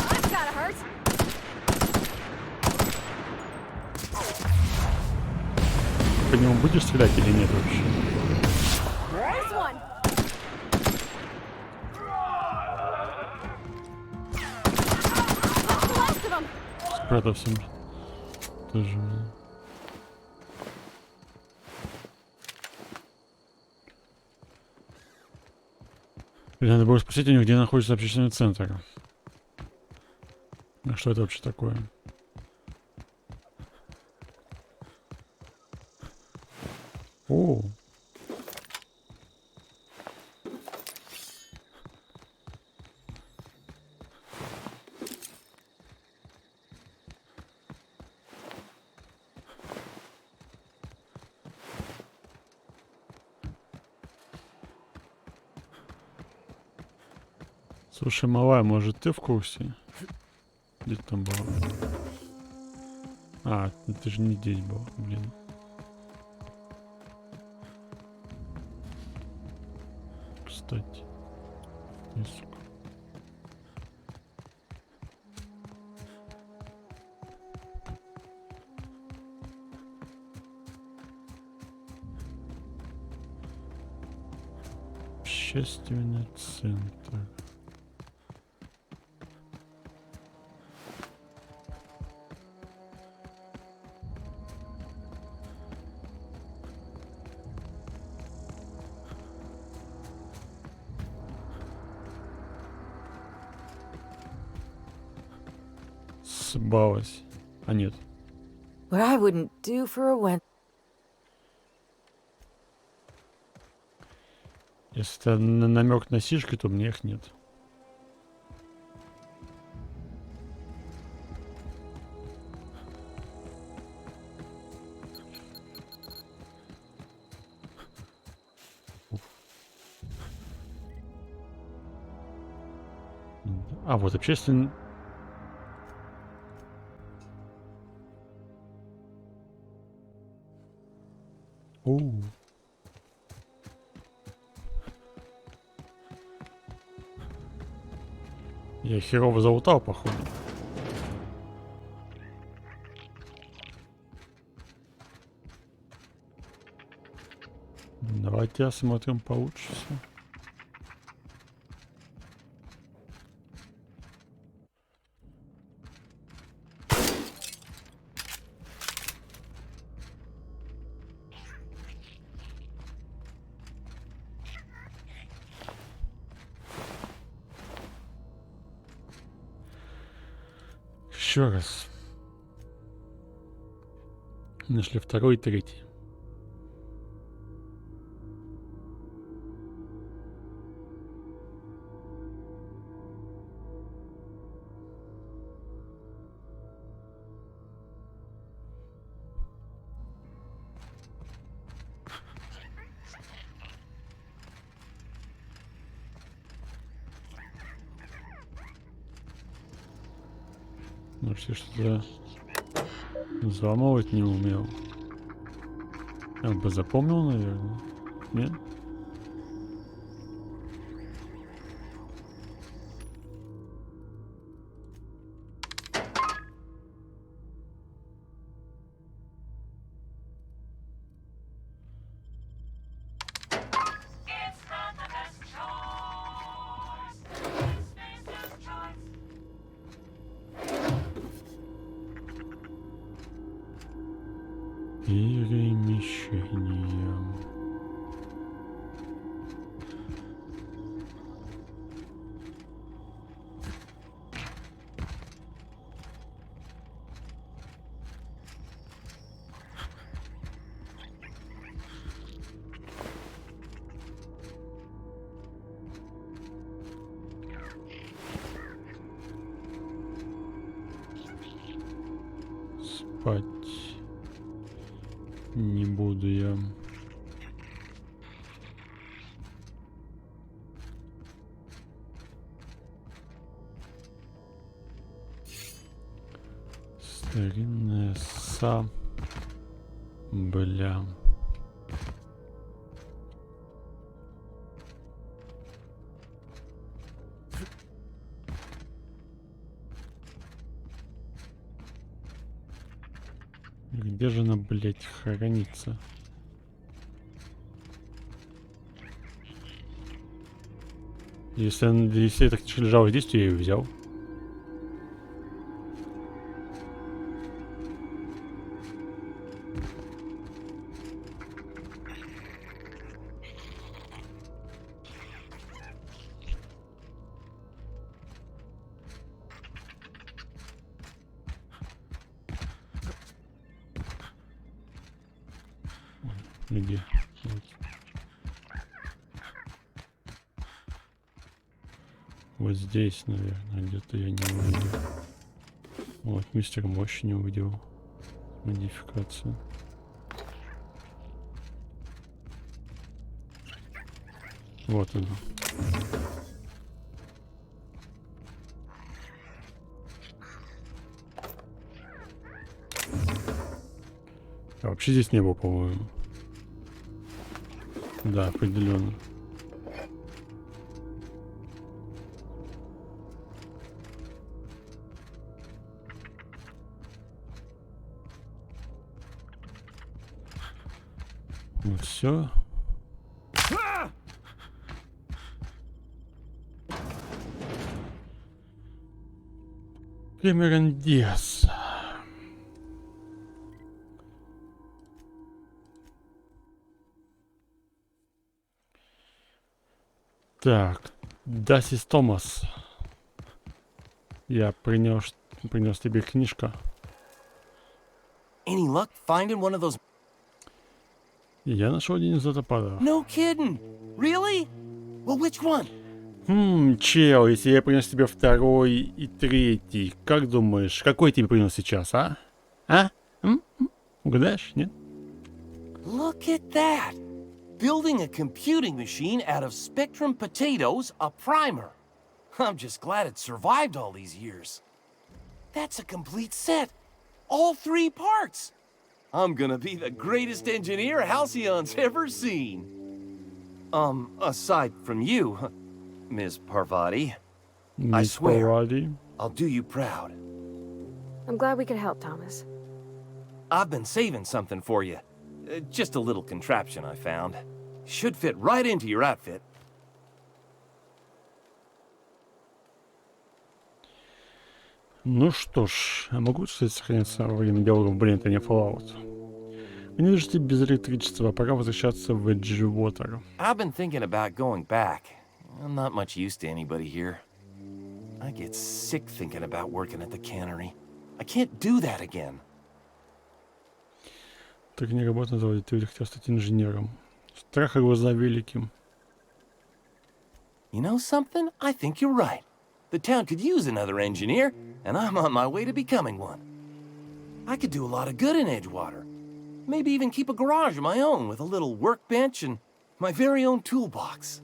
That's gotta hurt. По нему будешь стрелять или нет вообще? There's one. The rest of them. Спрятался. Тоже. Надо было спросить у них, где находится общественный центр. А что это вообще такое? О. Слушай, малая, может ты в курсе? Где ты там была? А, ты же не здесь была, блин. Кстати. Не, сука. Общественный центр. Съебалась. А нет. What I wouldn't do for a win. Если это намек на сишки, то мне их нет. А вот общественный... Оу. Я херово залутал, походу. Давайте осмотрим получше все. Еще раз. Нашли второй и третий. Может, я что-то взламывать не умел. Я бы запомнил, наверное. Нет? Перемещение. Спать не буду я. Старинная бля. Где же она, блять, хранится? Если это лежало здесь, то я ее взял. Где? Вот. Вот здесь, наверное, где-то я не увидел. Вот, мистер Мощь не увидел. Модификацию. Вот она. А вообще здесь не было, по-моему. Да, определенно. Вот все. Кэмерон Диас. Так, Дасис Томас. Я принес тебе книжка. Any luck finding one of those? Я нашел один из водопадов. No kidding. Really? Well, which one? Чел, если я принес тебе второй и третий, как думаешь, какой тебе принес сейчас, а? А? Угадаешь, нет? Look at that! Building a computing machine out of Spectrum potatoes, a primer. I'm just glad it survived all these years. That's a complete set. All 3 parts. I'm gonna be the greatest engineer Halcyon's ever seen. Aside from you, Ms. Parvati. I swear, I'll do you proud. I'm glad we could help, Thomas. I've been saving something for you. Just a little contraption I found. Should fit right into your outfit. Ну что ж, а могу, кстати, сохраняться во время диалогов? Блин, это не Fallout. Вы не держите без электричества, пора возвращаться в Edgewater. I've been thinking about going back. I'm not much use to anybody here. I get sick thinking about working at the cannery. I can't do that again. Так не работа на заводе, ты хотел стать инженером. Страх и глаза великим. You know something? I think you're right. The town could use another engineer, and I'm on my way to becoming one. I could do a lot of good in Edgewater. Maybe even keep a garage of my own with a little workbench and my very own toolbox.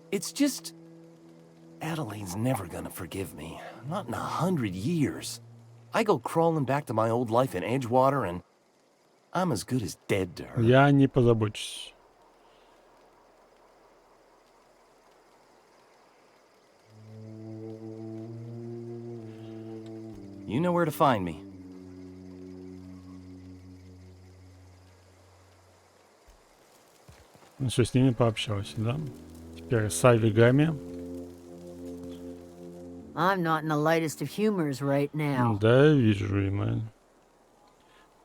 It's just... Adeline's never gonna forgive me. Not in 100 years. I go crawling back to my old life in Edgewater, and I'm as good as dead to her. Я не позабочусь. You know where to find me. Ну что, с ними пообщался, да? Теперь с Авигами. I'm not in the lightest of humors right now. Да, вижу, man.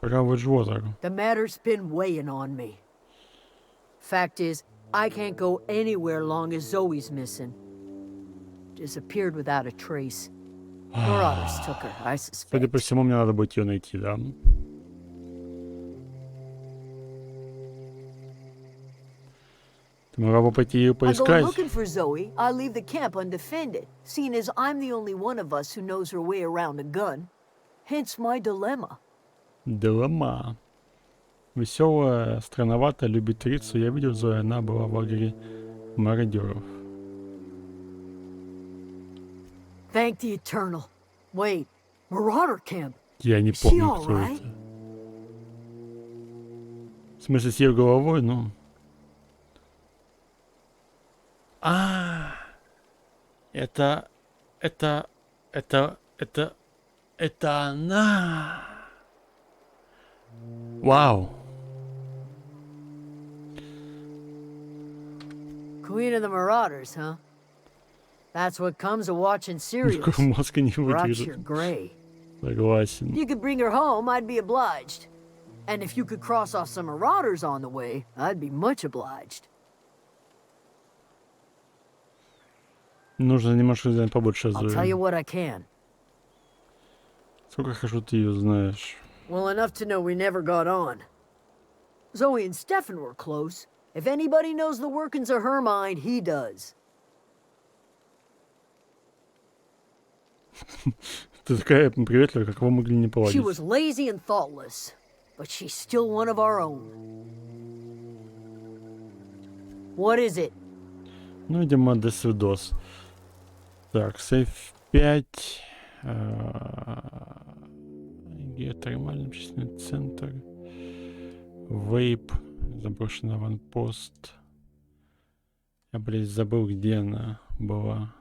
Пора в Edgewater. The matter's been weighing on me. Fact is, I can't go anywhere long as Zoe's missing. Disappeared without a trace. Marauders took her, I suspect. Судя по всему, мне надо будет ее найти, да? Ты могла бы пойти ее I go поискать. looking for Zoe, I leave the camp undefended, seeing as I'm the only one of us who knows her way around a gun. Hence my dilemma. Дилемма. Веселая, странноватая, любит рицу. Я видел Зою, она была в лагере мародеров. Thank the Eternal. Wait, Marauder camp. Я не Is she помню, all кто right? это. В смысле, с ее головой, ну... Это она. Вау. Queen of the Marauders, huh? That's what comes of watching serials. Мозга не Rapture выдержит. Gray. Согласен. If you could bring her home, I'd be obliged. And if you could cross off some Marauders on the way, I'd be much obliged. Нужно немножко знать побольше о I'll tell you Зое. what I can. Сколько хорошо ты ее знаешь. Well, enough to know we never got on. Zoe and Stefan were close. If anybody knows the workings of her mind, he does. Ты такая приветливая, как вы могли не She поладить. was lazy and thoughtless, but she's still one of our own. What is it? Ну, видимо, до свидос. Так, сейф 5. Геотермальный общественный центр. Вейп. Заброшенный аванпост. Я, блядь, забыл, где она была.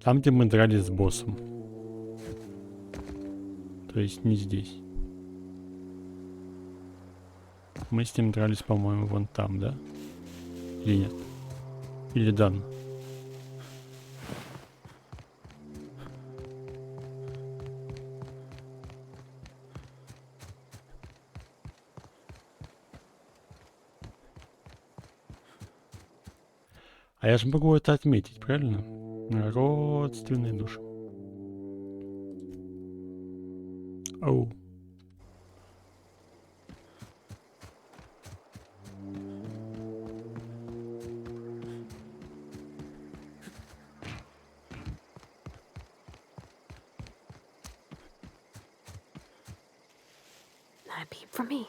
Там, где мы дрались с боссом. То есть не здесь. Мы с ним дрались, по-моему, вон там, да? Или нет? Или Дан? А я же могу это отметить, правильно? Родственные души. Оу. peep from me.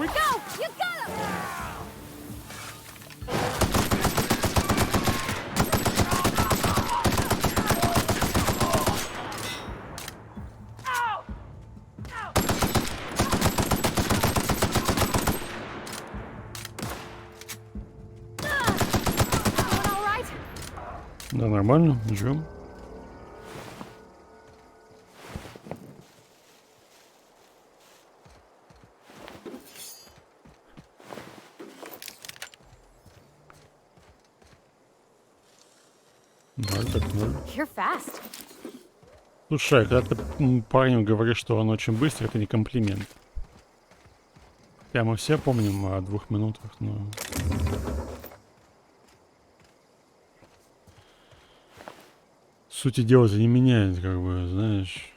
Go! You got him! Да, нормально, живем. Ноль, так ноль. You're fast. Слушай, когда ты парню говоришь, что он очень быстрый, это не комплимент. Я мы все помним о 2 минутах, но... Сути дела это не меняет, как бы, знаешь.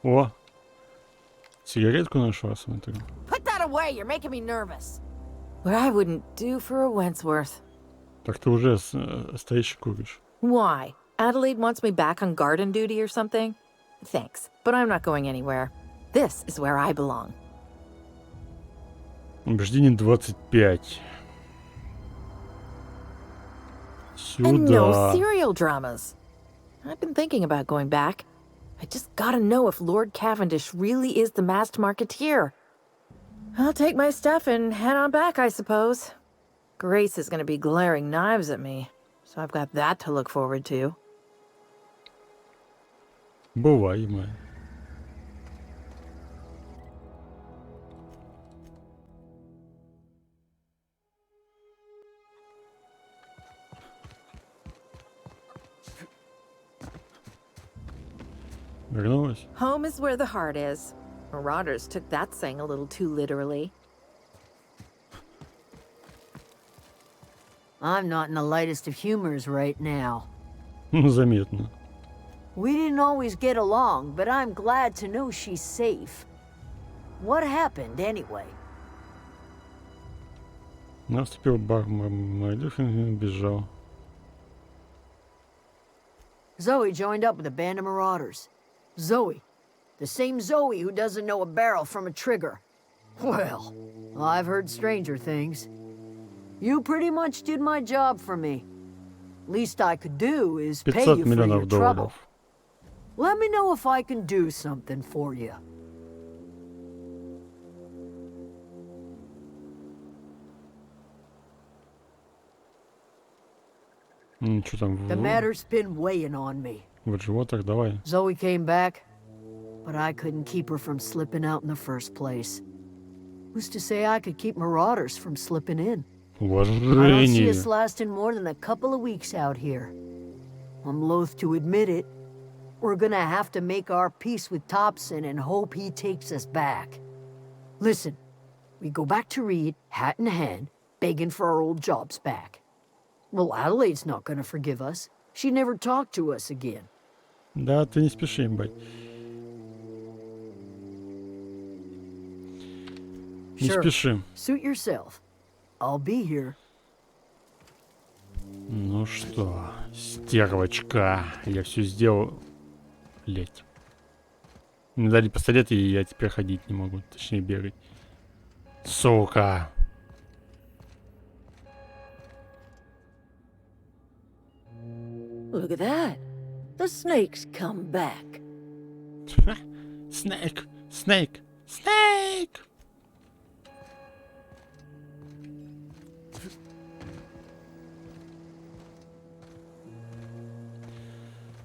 О! Сигаретку нашла, смотри. Put that away, you're making me nervous. What I wouldn't do for a Wentworth. Так ты уже стоишь и куришь. Why? Adelaide wants me back on garden duty or something? Thanks, but I'm not going anywhere. This is where I belong. Убеждение 25. And no Сюда. serial dramas. I've been thinking about going back. I just gotta know if Lord Cavendish really is the masked marketeer. I'll take my stuff and head on back, I suppose. Grace is gonna be glaring knives at me, so I've got that to look forward to. Бывай, май. Вернулась? Home is where the heart is. Marauders took that saying a little too literally. I'm not in the lightest of humors right now. Ну, заметно. We didn't always get along, but I'm glad to know she's safe. What happened, anyway? Наступил бар, молодежь бежал. Zoe joined up with a band of marauders. Zoe. The same Zoe who doesn't know a barrel from a trigger. Well, I've heard stranger things. You pretty much did my job for me. Least I could do is pay 500 you for your миллионов trouble. долларов. Let me know if I can do something for you. Что там? The matter's been weighing on me. Вот животах, давай. Zoe came back, but I couldn't keep her from slipping out in the first place. Who's to say I could keep marauders from slipping in? I don't see us Уважение. lasting more than a couple of weeks out here. I'm loath to admit it. We're gonna have to make our peace with Thompson and hope he takes us back. Listen, we go back to Reed, hat in hand, begging for our old jobs back. Well, Adelaide's not gonna forgive us. She never talked to us again. Да, ты не спеши, бать. Не Sure. спеши. Suit yourself. I'll be here. Ну что, стервочка, я все сделал. Блять. Мне дали пистолет, и я теперь ходить не могу, точнее бегать. Сука. Look at that. The snake's come back. Snake, snake, snake.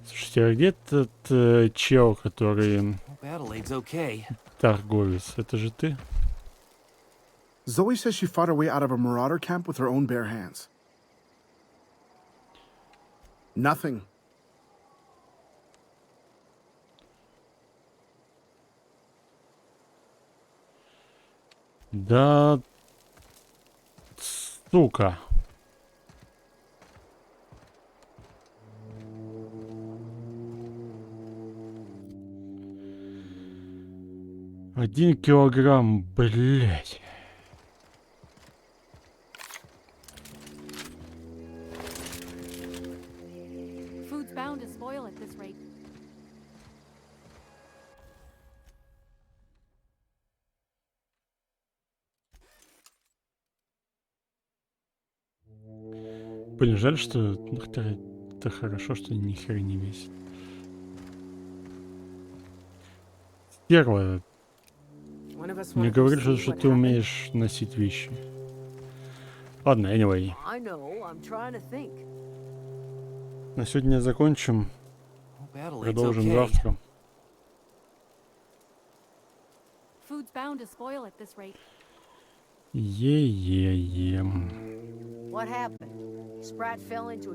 Слушайте, а где этот чел, который Hope Adelaide's okay. торговец? Это же ты? Zoe says she fought her way out of a marauder camp with her own bare hands. Nothing. Да, сука. Один килограмм, блять. Food's bound to spoil at this rate. Блин, жаль, что... ну, хотя это хорошо, что ни хера не весит. Первое. Мне говорили, что ты умеешь носить вещи. Ладно, anyway. I know, I'm trying to think. На сегодня закончим. Продолжим завтра. Food's bound to spoil at this rate. Е-е-е. What happened? Sprat fell into a